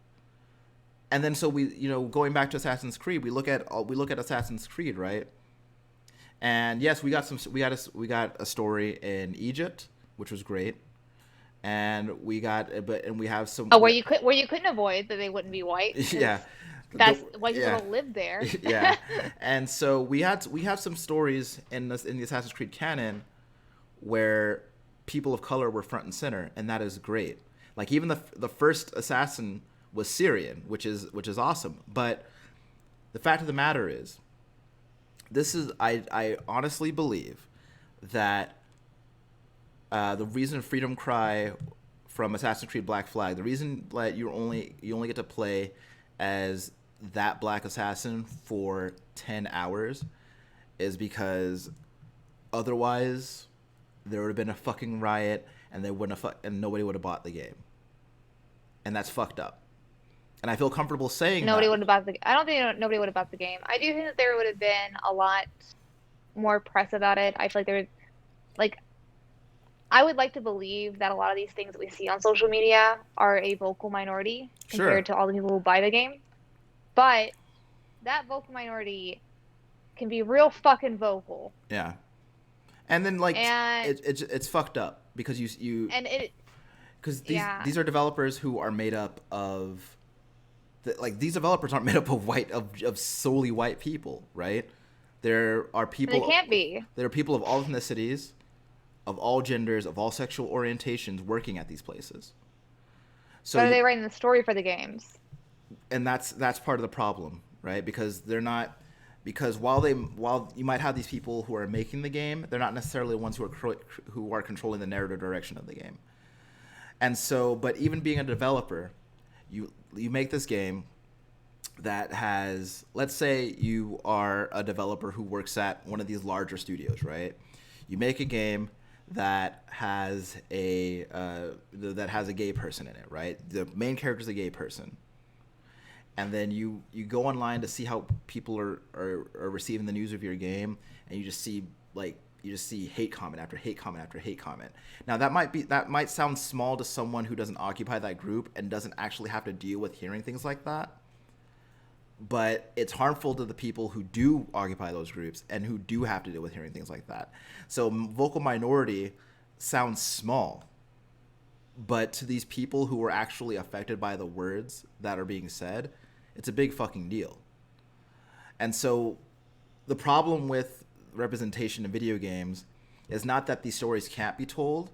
And then so we, going back to Assassin's Creed, we look at Assassin's Creed, right? And yes, we got a story in Egypt, which was great, and we have some. Oh, where you couldn't avoid that they wouldn't be white. Yeah. That's white people don't live there. Yeah, and so we have some stories in the Assassin's Creed canon where people of color were front and center, and that is great. Like, even the first assassin was Syrian, which is awesome. But the fact of the matter is, I honestly believe that the reason Freedom Cry from Assassin's Creed Black Flag, the reason that you only get to play as that black assassin for 10 hours is because otherwise there would have been a fucking riot, and and nobody would have bought the game. And that's fucked up. And I feel comfortable saying nobody would have bought I don't think nobody would have bought the game. I do think that there would have been a lot more press about it. I feel like there would, like, I would like to believe that a lot of these things that we see on social media are a vocal minority compared to all the people who buy the game. But that vocal minority can be real fucking vocal. Yeah. And then, like, it's fucked up because these are developers who are made up of these developers aren't made up of solely white people, right? There are people. They can't be. There are people of all ethnicities, of all genders, of all sexual orientations working at these places. So but are they writing the story for the games? And that's part of the problem, right? Because they're not. Because while you might have these people who are making the game, they're not necessarily the ones who are controlling the narrative direction of the game. And so, but even being a developer, you make this game that has, let's say you are a developer who works at one of these larger studios, right? You make a game that has a gay person in it, right? The main character is a gay person. And then you go online to see how people are receiving the news of your game, and you just see hate comment after hate comment after hate comment. Now that might sound small to someone who doesn't occupy that group and doesn't actually have to deal with hearing things like that, but it's harmful to the people who do occupy those groups and who do have to deal with hearing things like that. So vocal minority sounds small, but to these people who are actually affected by the words that are being said, it's a big fucking deal. And so the problem with representation in video games is not that these stories can't be told,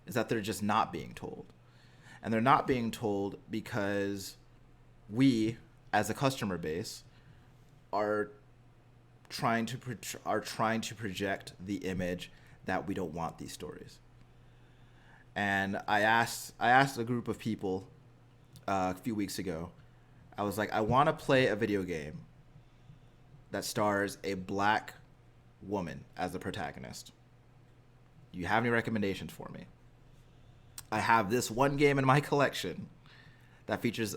is that they're just not being told. And they're not being told because we, as a customer base, are trying to project the image that we don't want these stories. And I asked a group of people a few weeks ago, I was like, I want to play a video game that stars a black woman as the protagonist. Do you have any recommendations for me? I have this one game in my collection that features,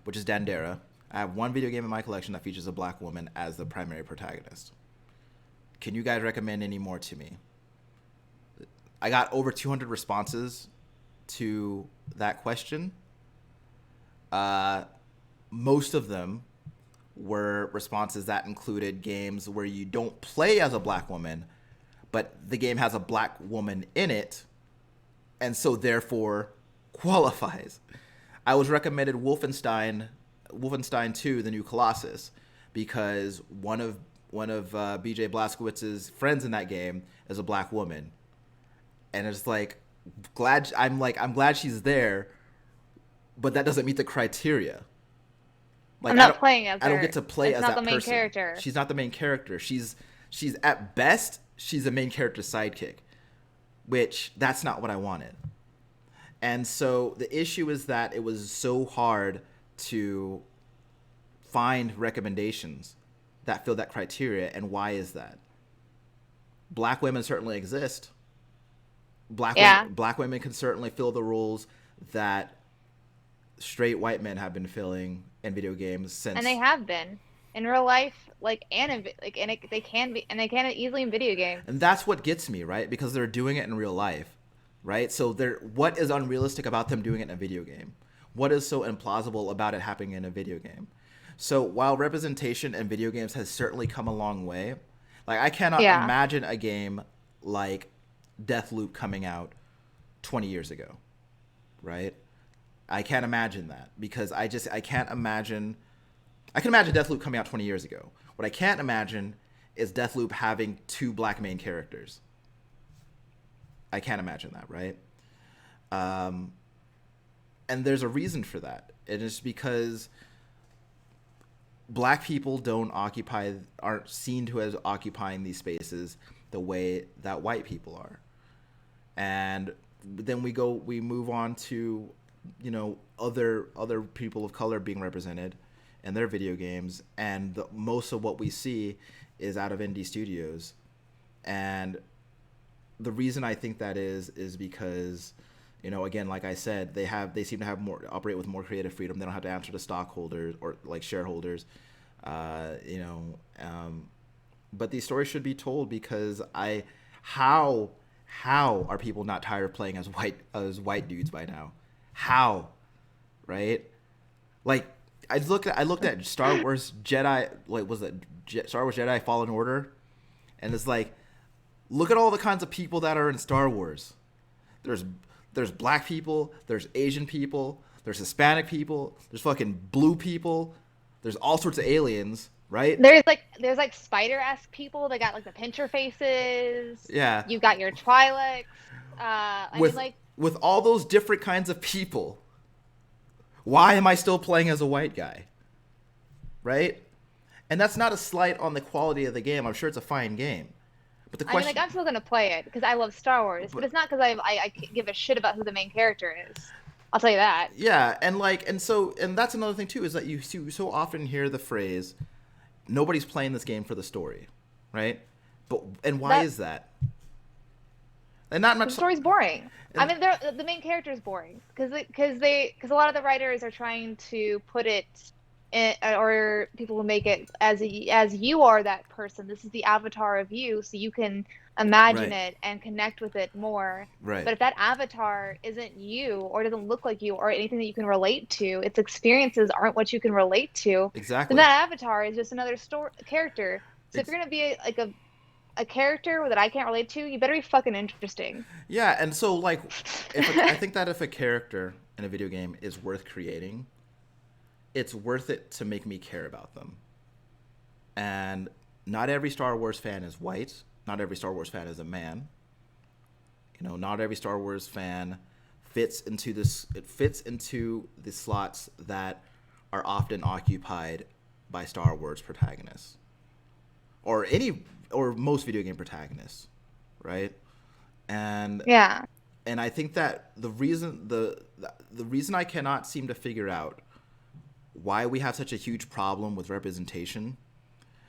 which is Dandara. I have one video game in my collection that features a black woman as the primary protagonist. Can you guys recommend any more to me? I got over 200 responses to that question. Most of them were responses that included games where you don't play as a black woman, but the game has a black woman in it, and so therefore qualifies. I was recommended Wolfenstein 2, The New Colossus, because one of BJ Blazkowicz's friends in that game is a black woman, and it's like I'm glad she's there, but that doesn't meet the criteria. Like I'm not playing as I don't her. get to play It's as not that the main person. character. She's not the main character. She's at best she's a main character sidekick, which that's not what I wanted. And so the issue is that it was so hard to find recommendations that fill that criteria. And why is that? Black women certainly exist. Yeah. Black women can certainly fill the roles that straight white men have been filling in video games since. And they have been in real life, like they can be, and they can easily in video games. And that's what gets me, right? Because they're doing it in real life, right? So what is unrealistic about them doing it in a video game? What is so implausible about it happening in a video game? So while representation in video games has certainly come a long way, like I cannot imagine a game like Deathloop coming out 20 years ago, right? I can't imagine that because I can't imagine. I can imagine Deathloop coming out 20 years ago. What I can't imagine is Deathloop having 2 black main characters. I can't imagine that, right? And there's a reason for that. It is because black people aren't seen to as occupying these spaces the way that white people are. And then we move on to, other people of color being represented in their video games, and most of what we see is out of indie studios. And the reason I think that is because, again, like I said, they seem to operate with more creative freedom. They don't have to answer to stockholders or like shareholders, but these stories should be told because how are people not tired of playing as white dudes by now? How, right? Like I looked at Star Wars Jedi, Star Wars Jedi Fallen Order, and it's like, look at all the kinds of people that are in Star Wars. There's black people, there's Asian people, there's Hispanic people, there's fucking blue people, there's all sorts of aliens, right? There's like spider-esque people that got like the pincher faces. Yeah. You've got your Twi'leks. With all those different kinds of people, why am I still playing as a white guy? Right? And that's not a slight on the quality of the game. I'm sure it's a fine game. But the question, I'm still gonna play it because I love Star Wars, but it's not because I give a shit about who the main character is. I'll tell you that. Yeah, and that's another thing too, is that you so often hear the phrase, "Nobody's playing this game for the story," right? And why is that? And not much. The story's boring. I mean, the main character is boring because a lot of the writers are trying to put it or people will make it as you are that person. This is the avatar of you, so you can imagine it and connect with it more. Right. But if that avatar isn't you or doesn't look like you or anything that you can relate to, its experiences aren't what you can relate to. Exactly. Then that avatar is just another character. So if you're gonna be like a character that I can't relate to, you better be fucking interesting. Yeah, and so like, I think that if a character in a video game is worth creating, it's worth it to make me care about them. And not every Star Wars fan is white. Not every Star Wars fan is a man. Not every Star Wars fan fits into this. It fits into the slots that are often occupied by Star Wars protagonists, or most video game protagonists, right? And yeah. And I think that the reason I cannot seem to figure out why we have such a huge problem with representation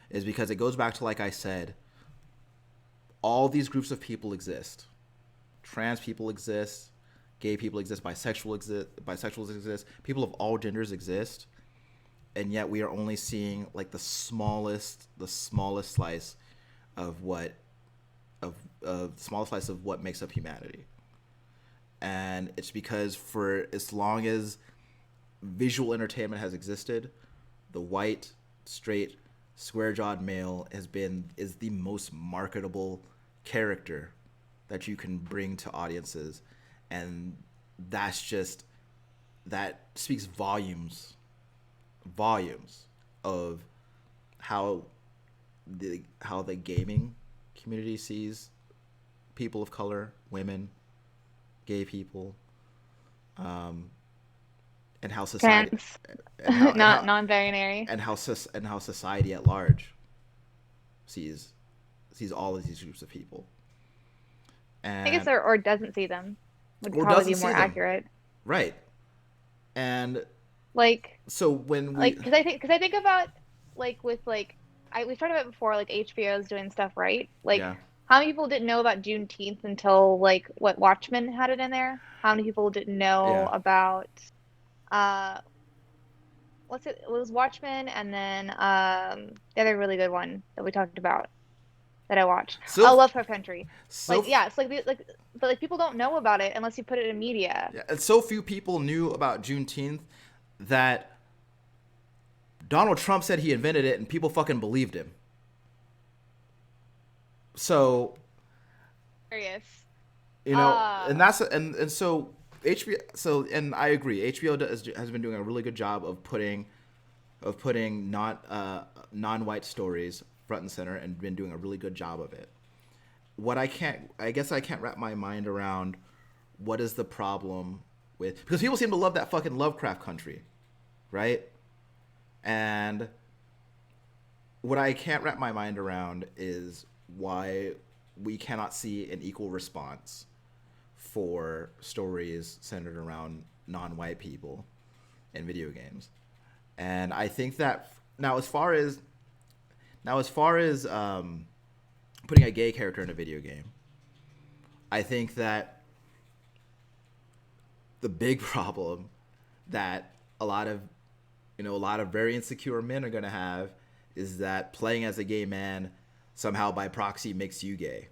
is because it goes back to, like I said, all these groups of people exist. Trans people exist, gay people exist, bisexuals exist, people of all genders exist, and yet we are only seeing like the smallest slice of what makes up humanity. And it's because for as long as visual entertainment has existed, the white, straight, square-jawed male is the most marketable character that you can bring to audiences, and that's just that speaks volumes of how the gaming community sees people of color, women, gay people, um, and how society Trans, and how and not how non-binary. and how society at large sees all of these groups of people, I guess, and or doesn't see them would or probably doesn't be see more them, accurate. right? And Like, so when we, because I think about with we've talked about it before, like HBO's doing stuff right. Like, yeah, how many people didn't know about Juneteenth until like what Watchmen had it in there? How many people didn't know yeah, about uh what's it? It was Watchmen, and then the other really good one that we talked about that I watched. so Oh, Lovecraft Country. so Like, yeah, it's but like people don't know about it unless you put it in media. yeah, and so few people knew about Juneteenth that Donald Trump said he invented it, and people fucking believed him. So Serious. you know, and Uh, that's and so HBO. So and I agree, has been doing a really good job of putting not non-white stories front and center, and been doing a really good job of it. I guess I can't wrap my mind around what is the problem with, because people seem to love that fucking Lovecraft Country, right? And what I can't wrap my mind around is why we cannot see an equal response for stories centered around non-white people in video games. And I think that as far as putting a gay character in a video game, I think that the big problem that a lot of very insecure men are going to have is that playing as a gay man somehow by proxy makes you gay,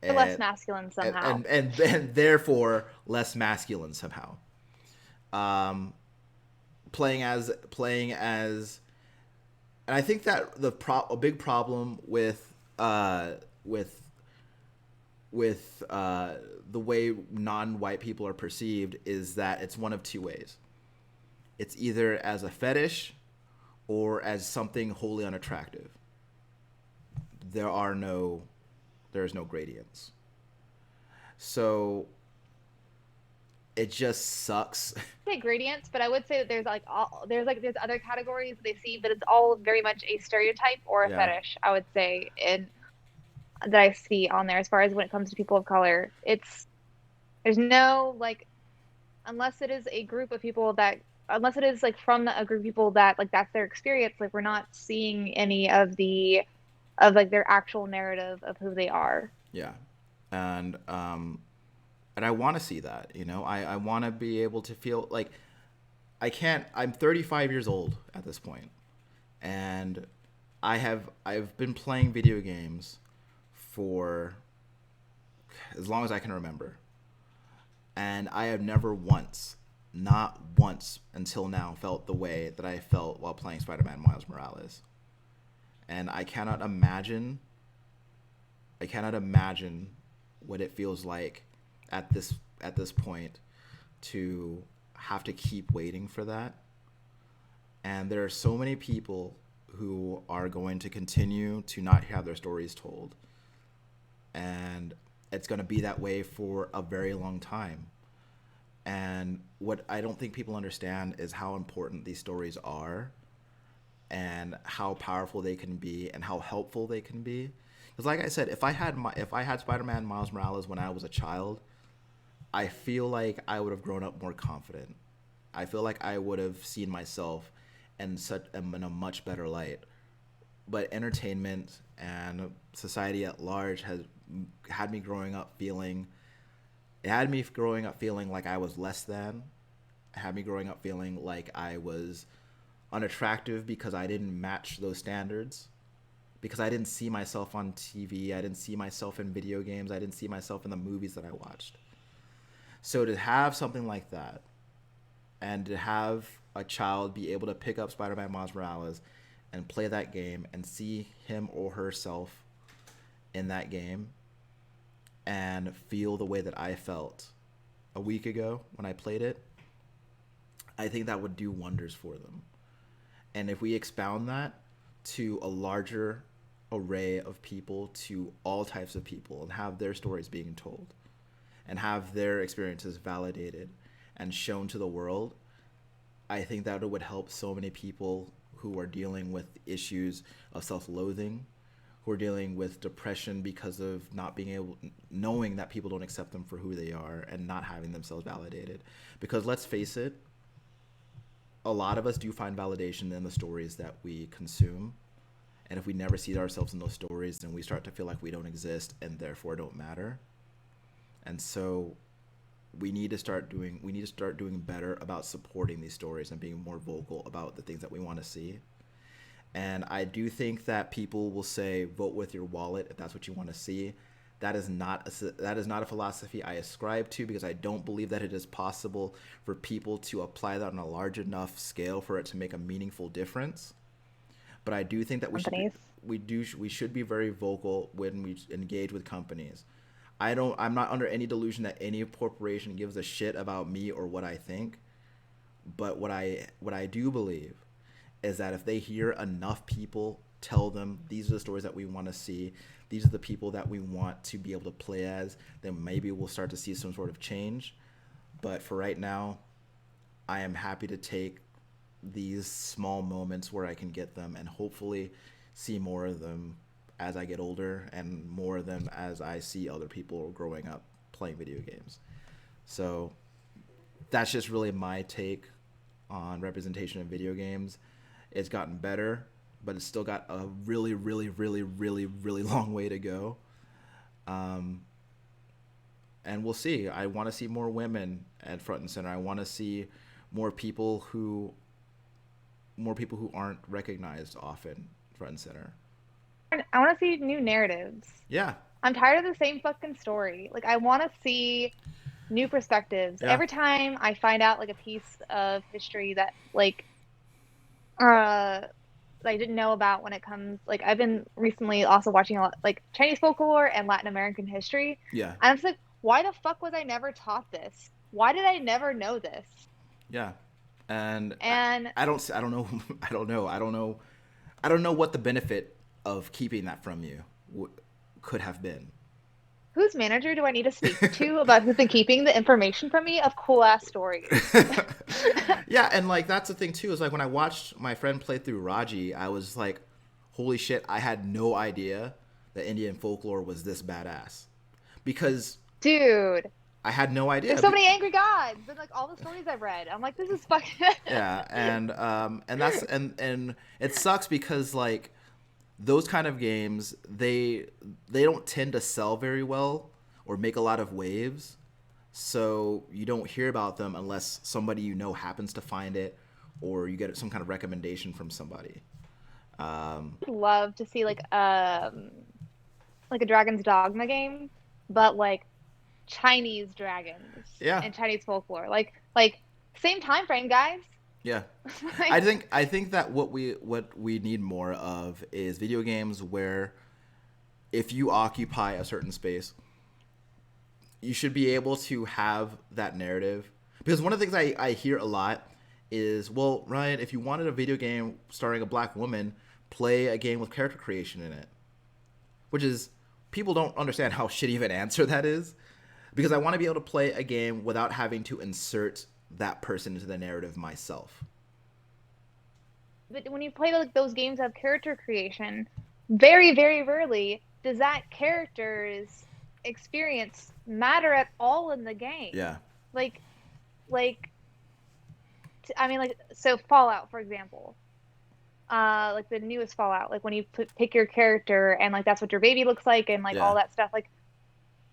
or less and masculine somehow. and therefore less masculine somehow. Um, playing as and I think that a big problem with with the way non-white people are perceived is that it's one of two ways. It's either as a fetish or as something wholly unattractive. There are no there's no gradients. So it just sucks. Say gradients, but I would say that there's other categories they see, but it's all very much a stereotype or a Yeah. fetish, I would say, in that I see on there as far as when it comes to people of color. There's no like unless it is a group of people that unless it is like from a group of people that like that's their experience, like we're not seeing any of like their actual narrative of who they are. Yeah. And I want to see that, I want to be able to feel like I'm 35 years old at this point, and I've been playing video games for as long as I can remember, and I have never once, not once until now, felt the way that I felt while playing Spider-Man Miles Morales. And I cannot imagine what it feels like at this point to have to keep waiting for that. And there are so many people who are going to continue to not have their stories told. And it's going to be that way for a very long time. And what I don't think people understand is how important these stories are, and how powerful they can be, and how helpful they can be. Because, like I said, if I had Spider-Man Miles Morales when I was a child, I feel like I would have grown up more confident. I feel like I would have seen myself in a much better light. But entertainment and society at large has had me growing up feeling it had me growing up feeling like I was less than. It had me growing up feeling like I was unattractive because I didn't match those standards. Because I didn't see myself on TV, I didn't see myself in video games, I didn't see myself in the movies that I watched. So to have something like that, and to have a child be able to pick up Spider-Man Miles Morales and play that game and see him or herself in that game and feel the way that I felt a week ago when I played it, I think that would do wonders for them. And if we expound that to a larger array of people, to all types of people, and have their stories being told, and have their experiences validated and shown to the world, I think that it would help so many people who are dealing with issues of self-loathing, who are dealing with depression because of not being able, knowing that people don't accept them for who they are and not having themselves validated. Because let's face it, a lot of us do find validation in the stories that we consume. And if we never see ourselves in those stories, then we start to feel like we don't exist and therefore don't matter. And so we need to start doing better about supporting these stories and being more vocal about the things that we want to see. And I do think that people will say vote with your wallet if that's what you want to see. That is not a philosophy I ascribe to, because I don't believe that it is possible for people to apply that on a large enough scale for it to make a meaningful difference. But I do think that Companies. we should be very vocal when we engage with companies. I'm not under any delusion that any corporation gives a shit about me or what I think. But what I do believe is that if they hear enough people tell them these are the stories that we want to see, these are the people that we want to be able to play as, then maybe we'll start to see some sort of change. But for right now, I am happy to take these small moments where I can get them and hopefully see more of them as I get older and more of them as I see other people growing up playing video games. So that's just really my take on representation in video games. It's gotten better, but it's still got a really, really, really, really, really long way to go. And we'll see. I want to see more women at front and center. I want to see more people who aren't recognized often front and center. I want to see new narratives. Yeah. I'm tired of the same fucking story. Like, I want to see new perspectives. Yeah. Every time I find out like a piece of history that uh I didn't know about, when it comes, like, I've been recently also watching a lot like Chinese folklore and Latin American history. Yeah. And I'm just like, why the fuck was I never taught this? Why did I never know this? Yeah. And And I don't know. I don't know what the benefit of keeping that from you could have been. whose manager do I need to speak to about who's been keeping the information from me of cool ass stories? Yeah, and like that's the thing too, is like when I watched my friend play through Raji, I was like, holy shit, I had no idea that Indian folklore was this badass. Because Dude, I had no idea. there's so many angry gods and like all the stories I've read. I'm like, this is fucking Yeah, and that's and it sucks because like those kind of games, they don't tend to sell very well or make a lot of waves. So you don't hear about them unless somebody you know happens to find it, or you get some kind of recommendation from somebody. love to see like a Dragon's Dogma game, but like Chinese dragons Yeah, and Chinese folklore. Like same time frame, guys. yeah. Like, I think that what we need more of is video games where if you occupy a certain space, you should be able to have that narrative. Because one of the things I hear a lot is, well, Ryan, if you wanted a video game starring a black woman, play a game with character creation in it. Which is, people don't understand how shitty of an answer that is. Because I want to be able to play a game without having to insert that person into the narrative myself. but when you play like those games of character creation, very, very rarely does that character's experience matter at all in the game. Yeah. Like, like, I mean, like, so Fallout, for example, like the newest Fallout, like when you pick your character and like that's what your baby looks like and like Yeah. all that stuff, like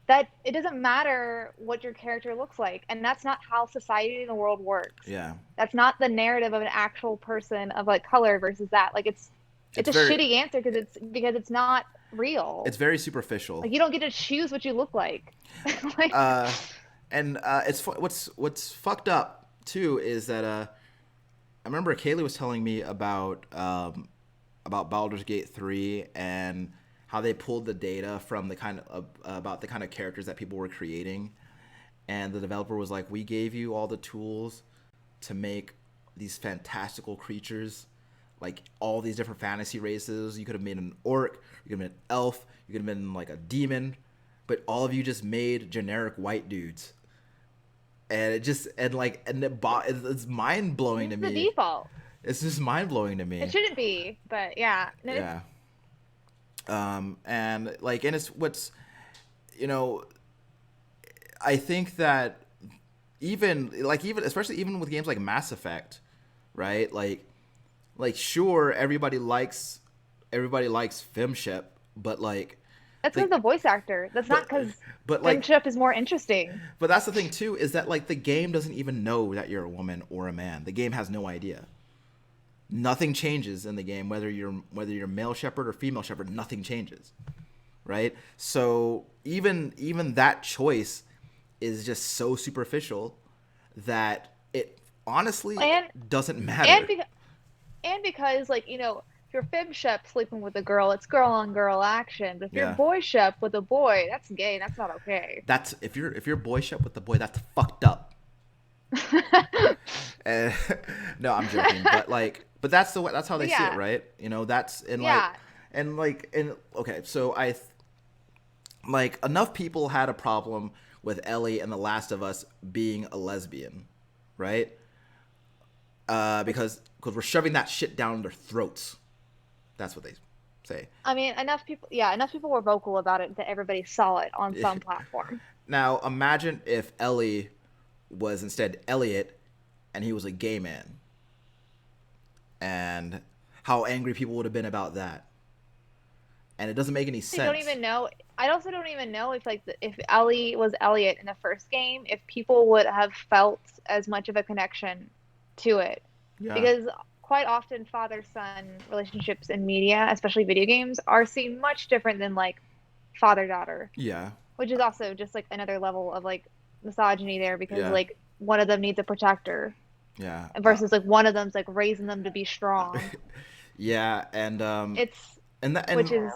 that it doesn't matter what your character looks like, and that's not how society in the world works. Yeah. That's not the narrative of an actual person of like color versus that. Like it's a very shitty answer because it's not real. it's very superficial. Like you don't get to choose what you look like. Like, And what's fucked up too is that I remember Kaylee was telling me about Baldur's Gate 3 and how they pulled the data from the kind of about the kind of characters that people were creating, and the developer was like, "We gave you all the tools to make these fantastical creatures, like all these different fantasy races. You could have made an orc, you could have made an elf, you could have been like a demon, but all of you just made generic white dudes. And it's mind blowing to It's the me. default. It's just mind blowing to It me. shouldn't be, but yeah. No, Yeah. And it's what's, you know, I think that even especially even with games like Mass Effect, right? Sure, everybody likes Femship, but that's because like the voice actor. That's not but because but like friendship is more interesting. but that's the thing too, is that like the game doesn't even know that you're a woman or a man. The game has no idea. Nothing changes in the game, whether you're male shepherd or female shepherd. Nothing changes, right? So even that choice is just so superficial that it honestly And doesn't and matter. because because like if you're fem shep sleeping with a girl, it's girl on girl action. But if you're Yeah, boy shep with a boy, that's gay. That's not okay. that's if you're boy shep with the boy, that's fucked up. And, no, I'm joking, but that's how they But see it, yeah, right? That's in yeah. and okay, so enough people had a problem with Ellie and The Last of Us being a lesbian, right? Because we're shoving that shit down their throats. That's what they say. I mean, enough people were vocal about it that everybody saw it on some platform. Now imagine if Ellie was instead Elliot, and he was a gay man, and how angry people would have been about that. And it doesn't make any I don't sense. even know. I also don't even know if if Ellie was Elliot in the first game, if people would have felt as much of a connection to it, Yeah, because quite often father-son relationships in media, especially video games, are seen much different than like father-daughter, yeah, which is also just like another level of like misogyny there because yeah, like one of them needs a protector yeah. versus like one of them's like raising them to be strong. Yeah, It's and that which and is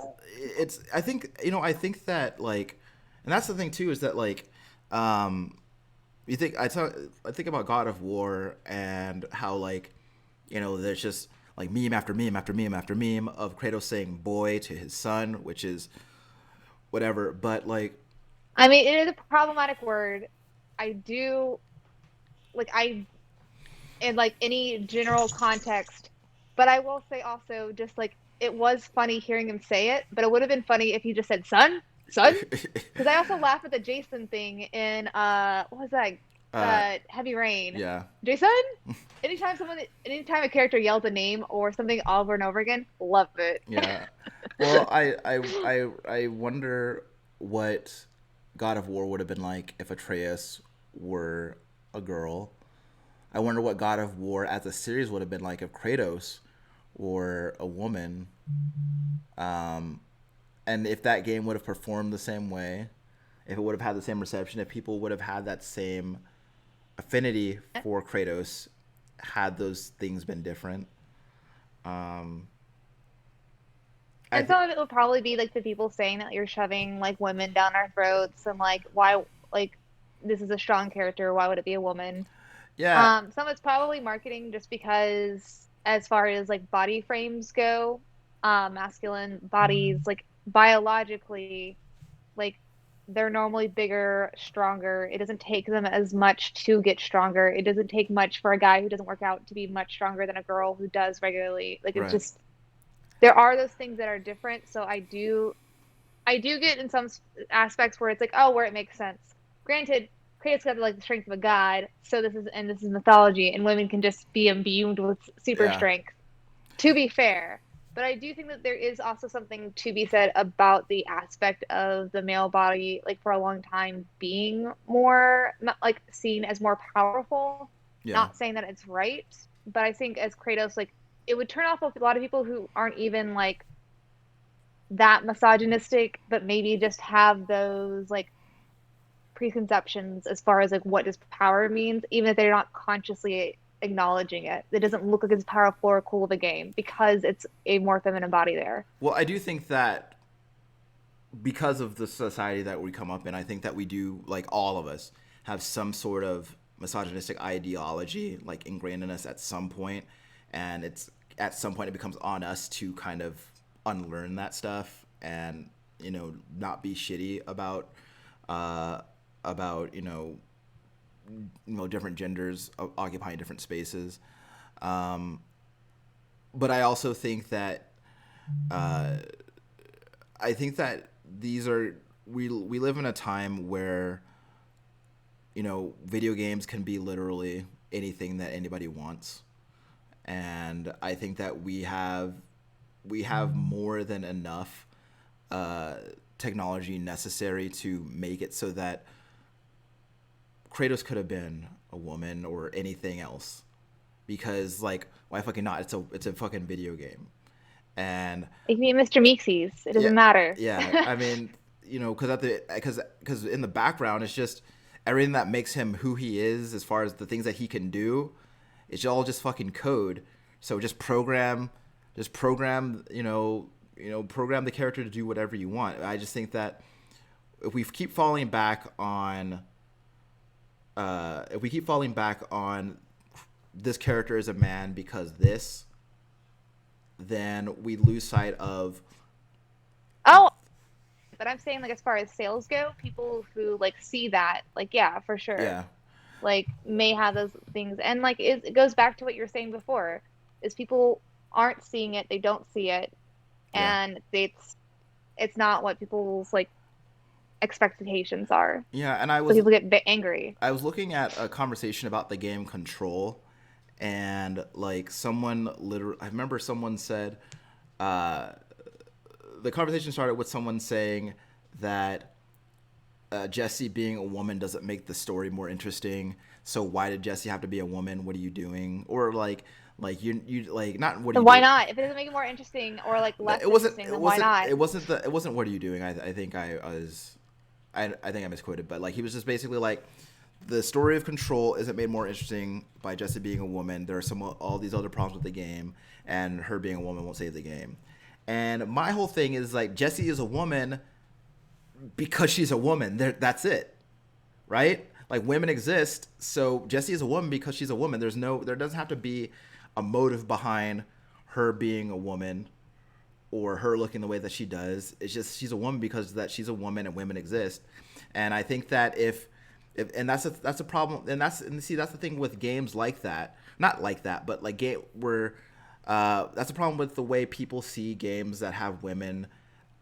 it's I think that and that's the thing too, is that um I think about God of War, and how there's just like meme after meme after meme after meme of Kratos saying boy to his son, which is whatever, but I mean, it is a problematic word. I do I in like any general context, but I will say also just like it was funny hearing him say it, but it would have been funny if he just said son, son. Because I also laugh at the Jason thing in what was that? uh Heavy Rain. yeah, Jason? Anytime a character yells a name or something over and over again, love it. yeah. Well, I wonder what God of War would have been like if Atreus were a girl. I wonder what God of War as a series would have been like if Kratos were a woman, um, and if that game would have performed the same way, if it would have had the same reception, if people would have had that same affinity for Kratos, had those things been different. Um, I And think, some of it would probably be like the people saying that you're shoving like women down our throats and like why like this is a strong character, why would it be a woman? yeah, Some of it's probably marketing just because as far as like body frames go, masculine bodies like biologically like they're normally bigger, stronger. It doesn't take them as much to get stronger. It doesn't take much for a guy who doesn't work out to be much stronger than a girl who does regularly. Like it's right. just there are those things that are different. So I do get in some aspects where it's like, oh, where it makes sense. Granted, Kratos got like the strength of a god, so this is mythology, and women can just be imbued with super Yeah, strength. To be fair, but I do think that there is also something to be said about the aspect of the male body, like for a long time being more like seen as more powerful. yeah. Not saying that it's right, but I think as Kratos, like it would turn off a lot of people who aren't even like that misogynistic, but maybe just have those like preconceptions as far as like what does power means, even if they're not consciously acknowledging it. It doesn't look like it's powerful or cool of a game because it's a more feminine body there. Well, I do think that because of the society that we come up in, I think that we do, like all of us, have some sort of misogynistic ideology like ingrained in us at some point, and it's at some point it becomes on us to kind of unlearn that stuff and not be shitty about different genders occupying different spaces. But I also think that I think that these are we live in a time where video games can be literally anything that anybody wants, and I think that we have more than enough technology necessary to make it so that Kratos could have been a woman or anything else, because like why fucking not? It's a fucking video game, and It can be Mr. Meeseeks. It yeah, doesn't matter. yeah. I mean, because in the background, it's just everything that makes him who he is, as far as the things that he can do. It's all just fucking code. So program, program the character to do whatever you want. I just think that if we keep falling back on, this character is a man because this, then we lose sight of. Oh, but I'm saying like as far as sales go, people who like see that, like yeah, for sure. Yeah. Like may have those things, and like it goes back to what you were saying before, is people aren't seeing it, they don't see it, Yeah. and it's not what people's like expectations are. Yeah, and So people get angry. I was looking at a conversation about the game Control, and like someone literally, I remember someone said, the conversation started with someone saying that Jessie being a woman doesn't make the story more interesting. So why did Jessie have to be a woman? What are you doing? Or like you like not what are So you why doing? not? If it doesn't make it more interesting or like less It wasn't. interesting, then why not? It wasn't. What are you doing? I think I was. I think I misquoted, but like he was just basically like, the story of Control isn't made more interesting by Jessie being a woman. There are all these other problems with the game, and her being a woman won't save the game. And my whole thing is like, Jessie is a woman because she's a woman. That's it, right? Like women exist, so Jessie is a woman because she's a woman. There doesn't have to be a motive behind her being a woman or her looking the way that she does. It's just she's a woman because that she's a woman and women exist. And I think that if and that's a problem, and that's the thing with games like that, not like that, but like game where that's a problem with the way people see games that have women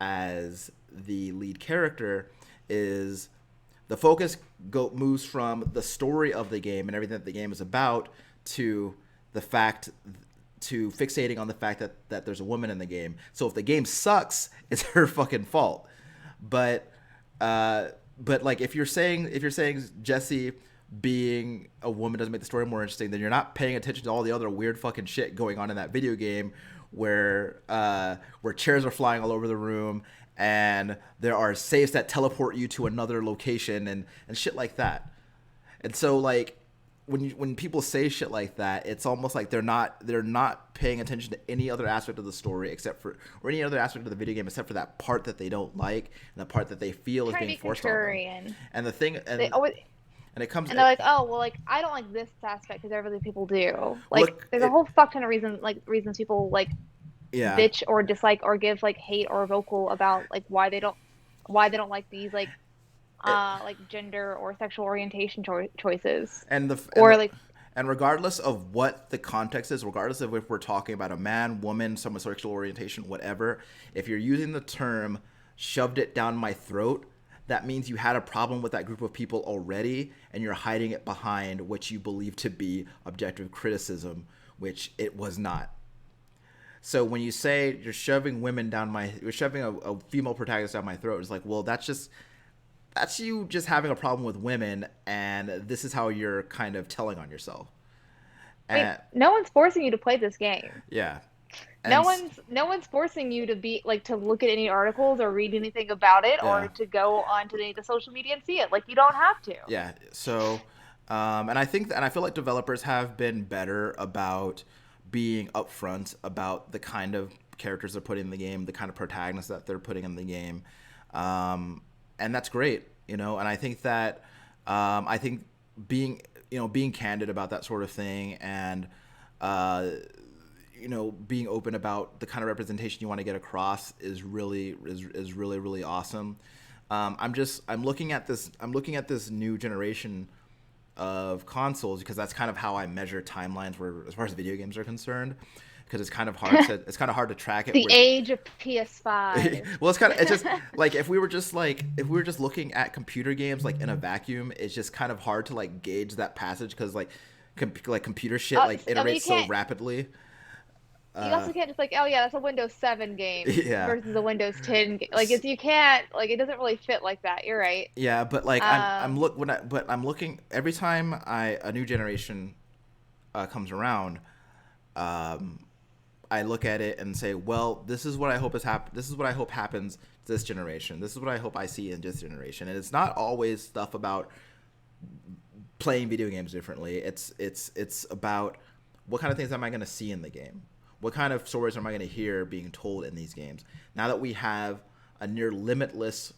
as the lead character, is the focus moves from the story of the game and everything that the game is about to fixating on the fact that there's a woman in the game. So if the game sucks, it's her fucking fault. But like if you're saying Jessie being a woman doesn't make the story more interesting, then you're not paying attention to all the other weird fucking shit going on in that video game, where chairs are flying all over the room and there are safes that teleport you to another location and shit like that. And so like when people say shit like that, it's almost like they're not paying attention to any other aspect of the story or any other aspect of the video game except for that part that they don't like and the part that they feel is being forced on them. And the thing, and it comes, and they're like, oh well, like I don't like this aspect because every other people do. Like there's a whole fuck ton of reasons people like bitch or dislike or give like hate or vocal about like why they don't like these like gender or sexual orientation choices. And regardless of what the context is, regardless of if we're talking about a man, woman, some sexual orientation, whatever, if you're using the term "shoved it down my throat," that means you had a problem with that group of people already, and you're hiding it behind what you believe to be objective criticism, which it was not. So when you say you're shoving you're shoving a female protagonist down my throat, it's like, well, that's you just having a problem with women, and this is how you're kind of telling on yourself. And no one's forcing you to play this game. Yeah. No one's forcing you to be like to look at any articles or read anything about it or to go onto any of the social media and see it. Like you don't have to. Yeah. So, and I feel like developers have been better about being upfront about the kind of characters they're putting in the game, the kind of protagonists that they're putting in the game. And that's great, And I think that, being candid about that sort of thing, and uh, being open about the kind of representation you want to get across is really really awesome. I'm looking at this new generation of consoles because that's kind of how I measure timelines as far as video games are concerned. Because it's kind of hard to track it. The age of PS5. Well, it's just like if we were just looking at computer games like in a vacuum, it's just kind of hard to like gauge that passage because like computer shit like iterates so rapidly. You also can't just like, oh yeah, that's a Windows 7 game Yeah. versus a Windows 10 game. Like you can't like it doesn't really fit like that. You're right. Yeah, but like I'm looking every time a new generation comes around. I look at it and say, well, this is what I hope This is what I hope happens this generation. This is what I hope I see in this generation. And it's not always stuff about playing video games differently. It's about what kind of things am I going to see in the game? What kind of stories am I going to hear being told in these games? Now that we have a near limitless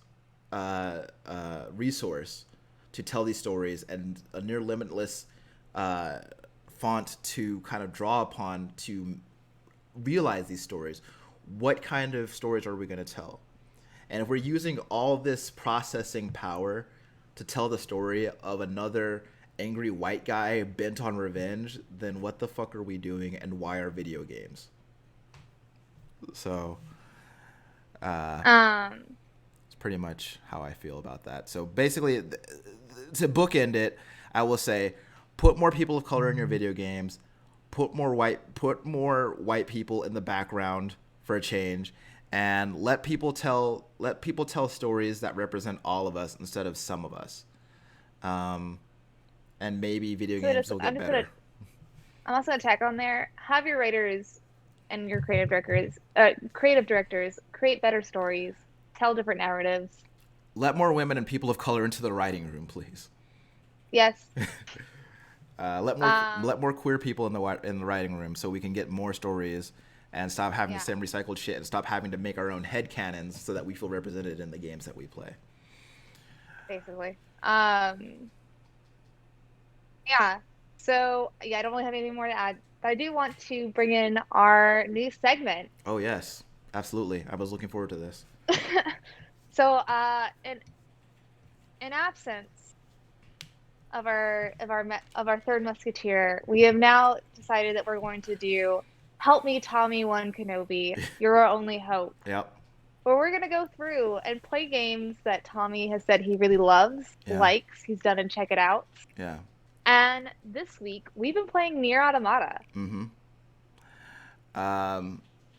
resource to tell these stories and a near limitless font to kind of draw upon to realize these stories, what kind of stories are we going to tell? And if we're using all this processing power to tell the story of another angry white guy bent on revenge, then what the fuck are we doing and why are video games? So it's pretty much how I feel about that. So basically, to bookend it, I will say put more people of color in your video games. Put more white people in the background for a change, and let people tell stories that represent all of us instead of some of us. And maybe video games will get better. I'm also gonna tack on there. Have your writers and your creative directors create better stories, tell different narratives. Let more women and people of color into the writing room, please. Yes. Let more queer people in the writing room so we can get more stories and stop having the same recycled shit and stop having to make our own headcanons so that we feel represented in the games that we play. Basically. Yeah. So I don't really have anything more to add, but I do want to bring in our new segment. Oh yes, absolutely. I was looking forward to this. So in absence of our third musketeer, we have now decided that we're going to do Help Me Tommy One Kenobi, You're Our Only Hope. Yep. Where we're gonna go through and play games that Tommy has said he really loves, likes, he's done and check it out. Yeah. And this week we've been playing Nier Automata. Mm-hmm.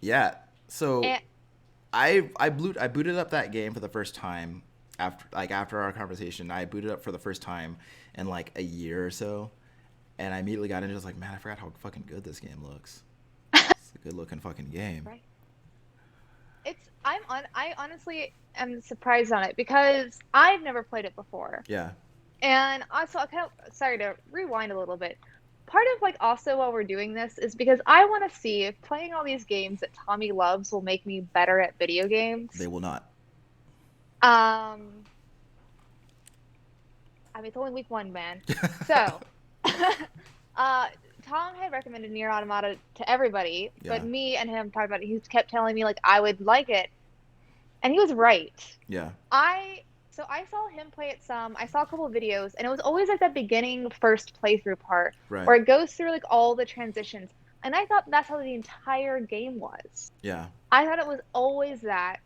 Yeah. So I booted up that game for the first time after our conversation. I booted up for the first time in like a year or so, and I immediately got into it. I was like, man, I forgot how fucking good this game looks. It's a good looking fucking game. Right. I honestly am surprised on it because I've never played it before. Yeah. And also, sorry to rewind a little bit. Part of like also while we're doing this is because I want to see if playing all these games that Tommy loves will make me better at video games. They will not. I mean, it's only week 1, man. So, Tom had recommended Nier Automata to everybody, but me and him talked about it. He kept telling me like I would like it, and he was right. Yeah. So I saw him play it some. I saw a couple of videos, and it was always like that beginning first playthrough part where it goes through like all the transitions, and I thought that's how the entire game was. Yeah. I thought it was always that.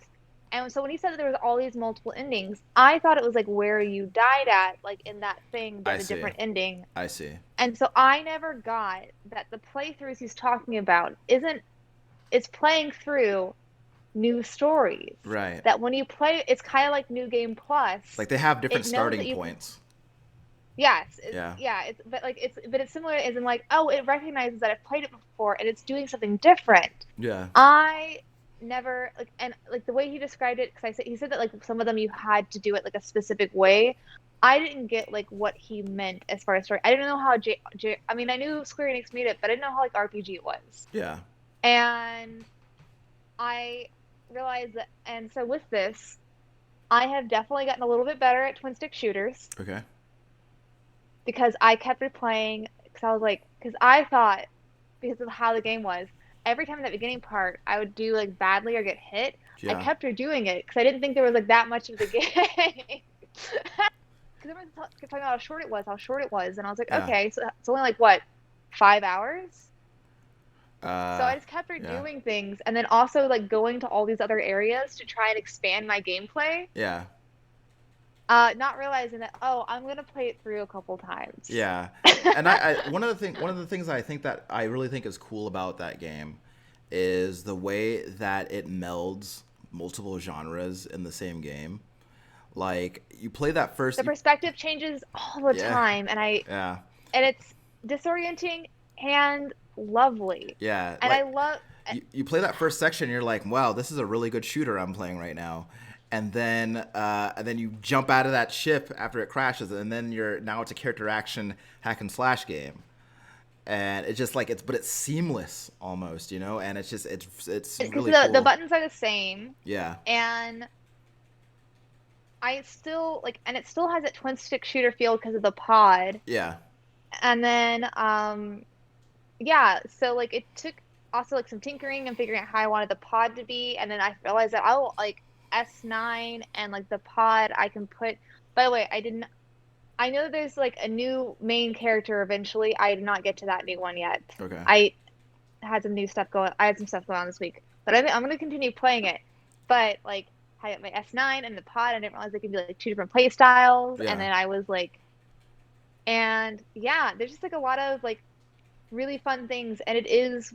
And so when he said that there was all these multiple endings, I thought it was like where you died at, like in that thing, but a different ending. I see. And so I never got that the playthroughs he's talking about it's playing through new stories. Right. That when you play, it's kind of like New Game Plus. Like they have different starting points. Yes. Yeah. It's similar as in like, oh, it recognizes that I've played it before and it's doing something different. Yeah. I never the way he described it, because he said that like some of them you had to do it like a specific way. I didn't get like what he meant as far as story. I didn't know how I mean, I knew Square Enix made it, but I didn't know how like RPG it was. Yeah. And I realized that, and so with this, I have definitely gotten a little bit better at twin stick shooters. Okay. because I kept replaying because I was like, because I thought because of how the game was, every time in that beginning part I would do like badly or get hit, I Yeah. kept redoing it because I didn't think there was like that much of the game. Because everyone kept talking about how short it was, and I was like, Yeah. okay, so it's only like what, 5 hours? So Uh, I just kept yeah. redoing things, and then also like going to all these other areas to try and expand my gameplay. Yeah. Not realizing that, oh, I'm gonna play it through a couple times. Yeah. And one of the things I think that I really think is cool about that game is the way that it melds multiple genres in the same game. Like you play that first, The perspective changes all the yeah, time, yeah, and it's disorienting and lovely. yeah. And Like I love you play that first section, you're like, wow, this is a really good shooter I'm playing right now. And then you jump out of that ship after it crashes, and then you're now it's a character action hack and slash game, and it's just like it's seamless almost, you know, and it's because really the cool. buttons are the same, Yeah, and I still like, and it still has that twin stick shooter feel because of the pod. yeah, And then yeah, so like it took also like some tinkering and figuring out how I wanted the pod to be, and then I realized that oh, like S9 and like the pod I can put. By the way, I know there's like a new main character eventually. I did not get to that new one yet. okay, I had some new stuff going. I had some stuff going on this week, but I'm gonna continue playing it. But like I got my S9 and the pod. I didn't realize they could be like two different play styles, and yeah, then I was like, and yeah, there's just like a lot of like really fun things, and it is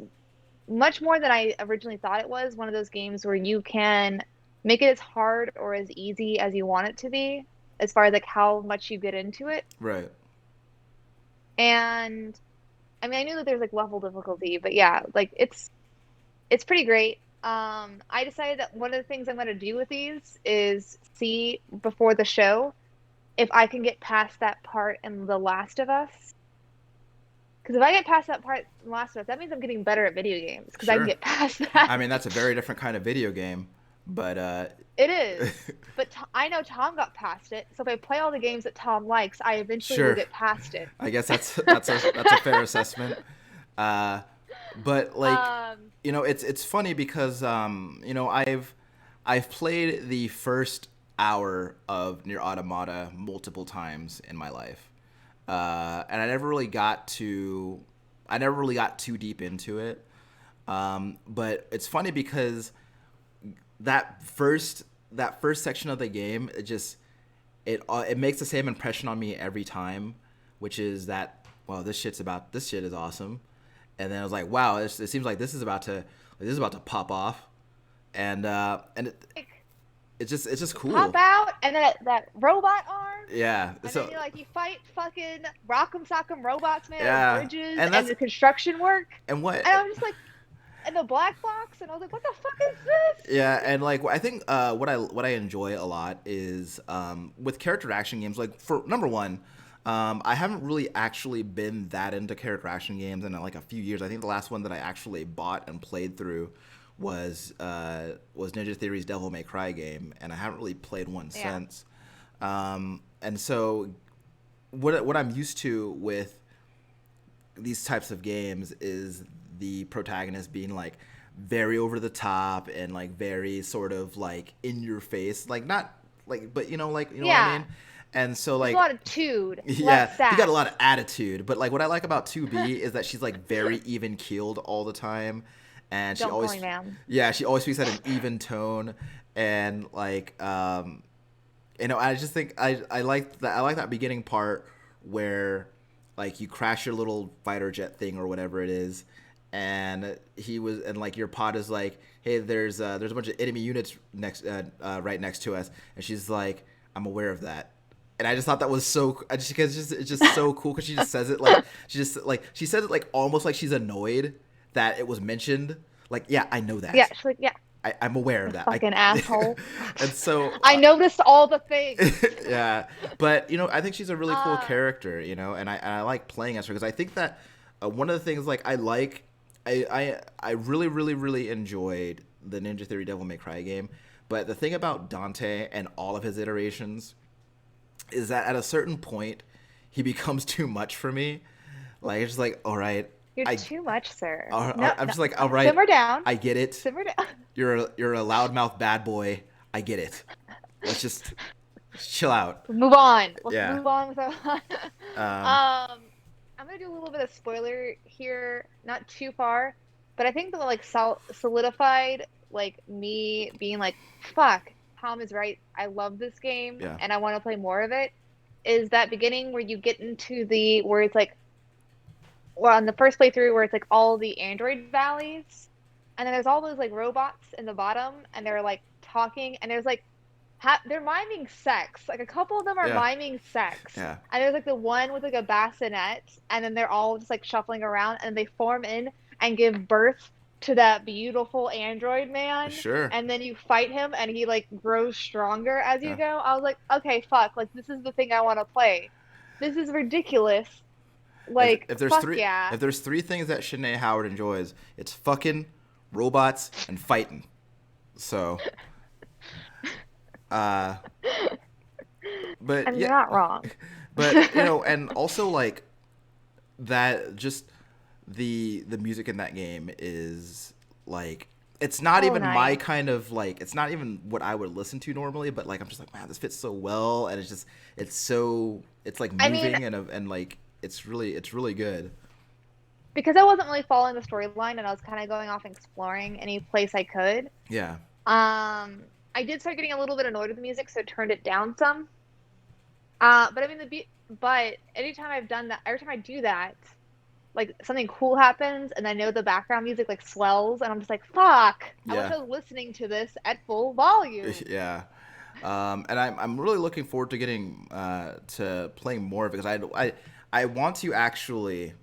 much more than I originally thought it was. One of those games where you can make it as hard or as easy as you want it to be, as far as like how much you get into it. right, And I mean, I knew that there's like level difficulty, but yeah, like it's pretty great. I decided that one of the things I'm going to do with these is see before the show if I can get past that part in The Last of Us. Because if I get past that part in The Last of Us, that means I'm getting better at video games because I can sure. get past that. I mean, that's a very different kind of video game, but It is. But I know Tom got past it, so if I play all the games that Tom likes, I eventually will sure. get past it. I guess that's a fair assessment. Uh, but like, Um, you know, it's funny because you know, I've played the first hour of Near Automata multiple times in my life, and I never really got too deep into it. But it's funny because that first section of the game, it makes the same impression on me every time, which is that wow, this shit is awesome, and then I was like, wow, it seems like this is about to pop off, and like it's just you pop cool. out, and then that robot arm, Yeah. and then So you fight fucking Rock'em Sock'em robots made out of yeah, bridges and and that's the construction work, and what and I'm just like, and the black box, and I was like, what the fuck is this? yeah, and like I think what I enjoy a lot is with character action games. Like for number one, I haven't really actually been that into character action games in like a few years. I think the last one that I actually bought and played through was Ninja Theory's Devil May Cry game, and I haven't really played one Yeah, since. And so what I'm used to with these types of games is the protagonist being like very over the top and like very sort of like in your face, like not like, but you know what I yeah. mean. And so There's a like lot of tude, yeah, less he got a sass. lot of attitude, but like what I like about 2B is that she's like very even keeled all the time, and Don't call me ma'am. yeah, she always speaks at an even tone, and like you know, I just think I like that beginning part where like you crash your little fighter jet thing or whatever it is, and like your pod is like, hey, there's a bunch of enemy units right next to us, and she's like, I'm aware of that. And I just thought that was so. I just because it's just so cool because she just says it like she says it like almost like she's annoyed that it was mentioned. Like, yeah, I know Yeah, that. she's like, yeah, I'm aware of the that. fucking asshole. And so I noticed all the things. yeah, but you know, I think she's a really cool Uh, character, you know, and I like playing as her because I think that one of the things like I really really enjoyed the Ninja Theory Devil May Cry game, but the thing about Dante and all of his iterations is that at a certain point he becomes too much for me. Like it's just like, all right, You're I, too much, sir. No, I'm no, just like, all right, simmer down. I get it. Simmer down. You're a loudmouth bad boy. I get it. Let's just chill out. Move on. Let's Yeah. move on with Um. I'm gonna do a little bit of spoiler here, not too far, but I think that like solidified like me being like, fuck, Tom is right. I love this game Yeah. and I want to play more of it. Is that beginning where you get into the where it's like, well, on the first playthrough where it's like all the Android valleys, and then there's all those like robots in the bottom, and they're like talking, and there's like they're miming sex. Like a couple of them are Yeah. miming sex. Yeah. And there's like the one with like a bassinet, and then they're all just like shuffling around and they form in and give birth to that beautiful android man. Sure. And then you fight him and he like grows stronger as you Yeah. go. I was like, okay, fuck, like this is the thing I want to play. This is ridiculous. Like, fuck yeah. If there's three things that Shanae Howard enjoys, it's fucking robots and fighting. So uh but And yeah, you're not wrong. but and also like that just the music in that game is like it's not So even my nice. kind of like it's not even what I would listen to normally, but like I'm just like, man, this fits so well, and it's like I mean, moving and like it's really good. because I wasn't really following the storyline and I was kind of going off and exploring any place I could. Yeah. I did start getting a little bit annoyed with the music, so I turned it down some. But I mean but anytime I've done that, every time I do that, like something cool happens, and I know the background music like swells, and I'm just like, fuck! I wish Yeah. I was listening to this at full volume. Yeah. And I'm really looking forward to getting to playing more of it because I want to actually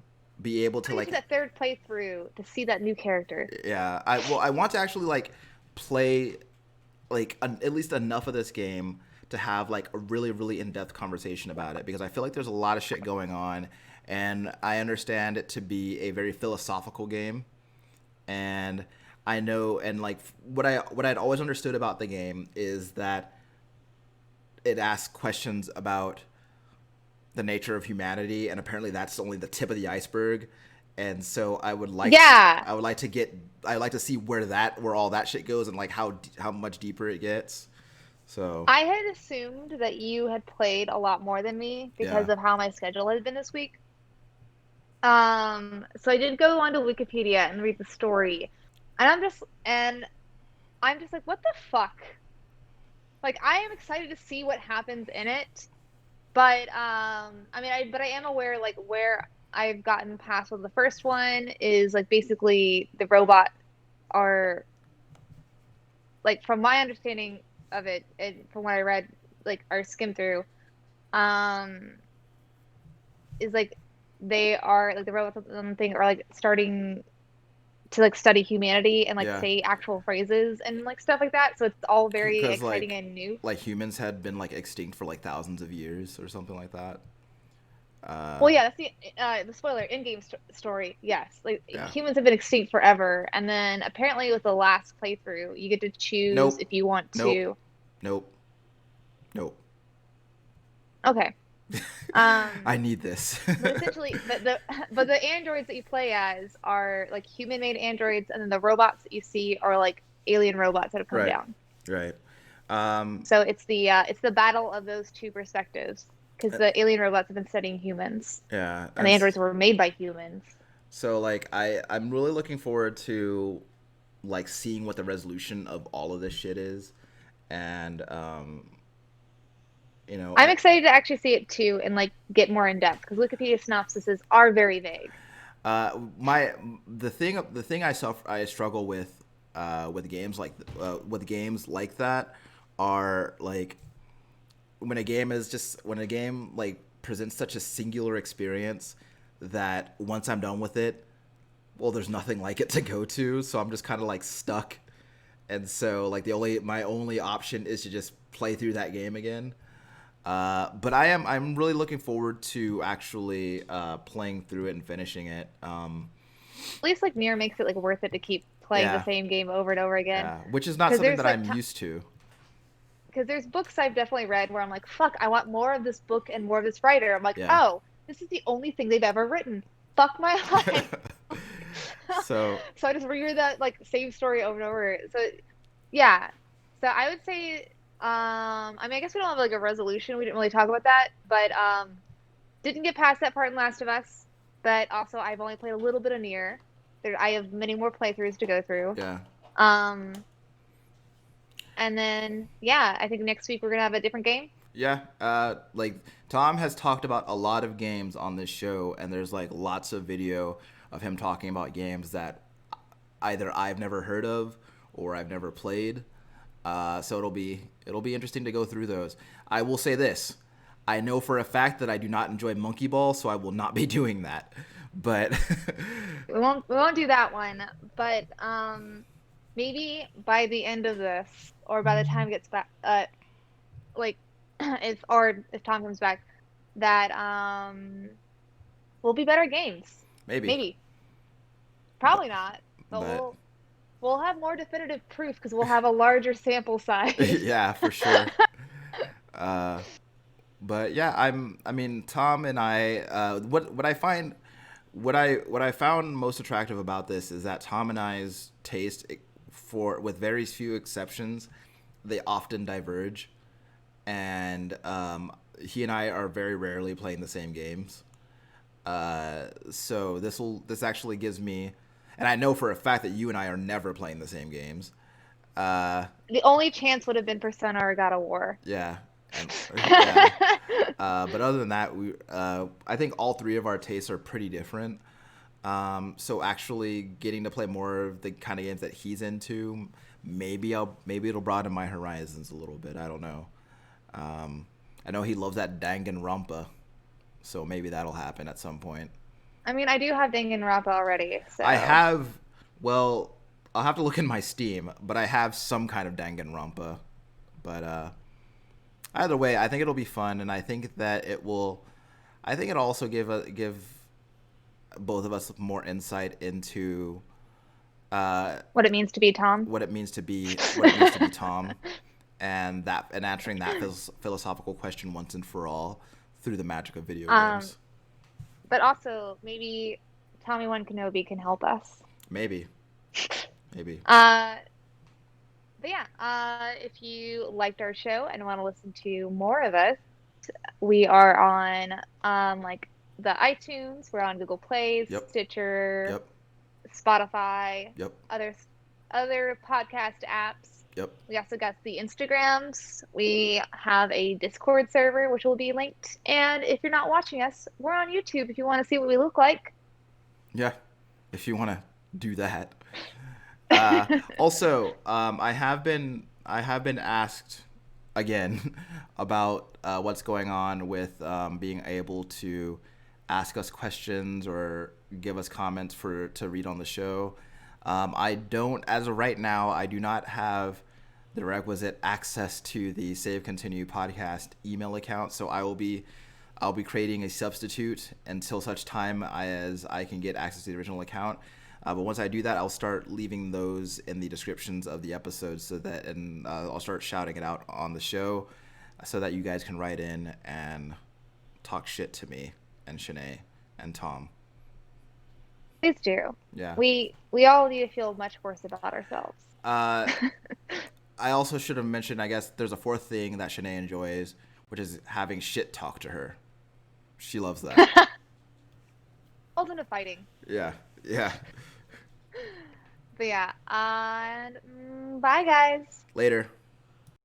be able to I need to like that third playthrough to see that new character. yeah I want to actually like play like at least enough of this game to have like a really really in-depth conversation about it because I feel like there's a lot of shit going on and I understand it to be a very philosophical game and I know and like what I'd always understood about the game is that it asks questions about the nature of humanity and apparently that's only the tip of the iceberg and so Yeah, I would like to get I like to see where all that shit goes and like how much deeper it gets. So I had assumed that you had played a lot more than me yeah. because of how my schedule had been this week. So I did go onto Wikipedia and read the story, and I'm just like, what the fuck? Like, I am excited to see what happens in it, but I mean, I am aware like where I've gotten past with the first one is like basically the robot are like from my understanding of it and from what I read like or skimmed through, um, is like they are like the robots thing are like starting to like study humanity and like Yeah. say actual phrases and like stuff like that. So it's all very Because exciting and new. like humans had been like extinct for like thousands of years or something like that. Well, yeah, that's the spoiler in-game story. Yes, like Yeah. humans have been extinct forever, and then apparently with the last playthrough, you get to choose Nope. if you want Nope. to. Nope. Nope. Okay. I need this. But essentially, but the androids that you play as are like human-made androids, and then the robots that you see are like alien robots that have come Right. down. Right. Um, So it's the battle of those two perspectives because the alien robots have been studying humans, yeah. and the androids were made by humans. So like I'm really looking forward to like seeing what the resolution of all of this shit is, and I'm excited to actually see it too and like get more in depth because Wikipedia synopsises are very vague. my the thing I struggle with games like that are like when a game like presents such a singular experience that once I'm done with it, well, there's nothing like it to go to, so I'm just kind of like stuck. And so like my only option is to just play through that game again. But I'm really looking forward to actually playing through it and finishing it. At least like Nier makes it like worth it to keep playing the Yeah, same game over and over again. yeah, which is not Because something there's that like I'm used to. because there's books I've definitely read where I'm like, fuck, I want more of this book and more of this writer. I'm like, Yeah. oh, this is the only thing they've ever written. Fuck my life. So So I just reread that like same story over and over. So yeah. So I would say, I mean, I guess we don't have like a resolution. We didn't really talk about that, but didn't get past that part in Last of Us. But also, I've only played a little bit of Nier. I have many more playthroughs to go through. yeah. Um, and then yeah, I think next week we're gonna have a different game. Yeah, like Tom has talked about a lot of games on this show, and there's like lots of video of him talking about games that either I've never heard of or I've never played. So it'll be interesting to go through those. I will say this: I know for a fact that I do not enjoy Monkey Ball, so I will not be doing that. But We won't do that one, but maybe by the end of this, or by the time it gets back, like if Tom comes back, that will be better games. maybe, Maybe, but probably not, but but we'll have more definitive proof because we'll have a larger sample size. yeah, for sure. Uh, but yeah, I mean, Tom and I. What I find, what I found most attractive about this is that Tom and I's taste, for with very few exceptions, they often diverge, and he and I are very rarely playing the same games. So this actually gives me, and I know for a fact that you and I are never playing the same games. Uh, The only chance would have been Persona or God of War. yeah, and, yeah. But other than that, I think all three of our tastes are pretty different. So actually getting to play more of the kind of games that he's into, maybe it'll broaden my horizons a little bit. I don't know. I know he loves that Danganronpa, so maybe that'll happen at some point. I mean, I do have Danganronpa already, I so have, well, I'll have to look in my Steam, but I have some kind of Danganronpa. But either way, I think it'll be fun, and I think that it will. I think it'll also give both of us more insight into what it means to be Tom. what it means to be Tom, and answering that philosophical question once and for all through the magic of video Um, games. but also maybe Tommy One Kenobi can help us. Maybe, maybe. Uh, but yeah, if you liked our show and want to listen to more of us, we are on like the iTunes, we're on Google Play, Yep. Stitcher, Yep. Spotify, Yep. other podcast apps. Yep. We also got the Instagrams. We have a Discord server, which will be linked. And if you're not watching us, we're on YouTube if you want to see what we look like. Yeah. If you want to do that. Also, I have been asked again about what's going on with being able to ask us questions or give us comments to read on the show. I don't, as of right now, I do not have the requisite access to the Save Continue podcast email account, so I'll be creating a substitute until such time as I can get access to the original account. But once I do that, I'll start leaving those in the descriptions of the episodes, and I'll start shouting it out on the show, so that you guys can write in and talk shit to me and Shanae and Tom. Please do. Yeah. We all need to feel much worse about ourselves. Uh, I also should have mentioned, I guess there's a fourth thing that Shanae enjoys, which is having shit talk to her. She loves that. Ultimate fighting. Yeah. Yeah. But yeah, and bye guys. Later.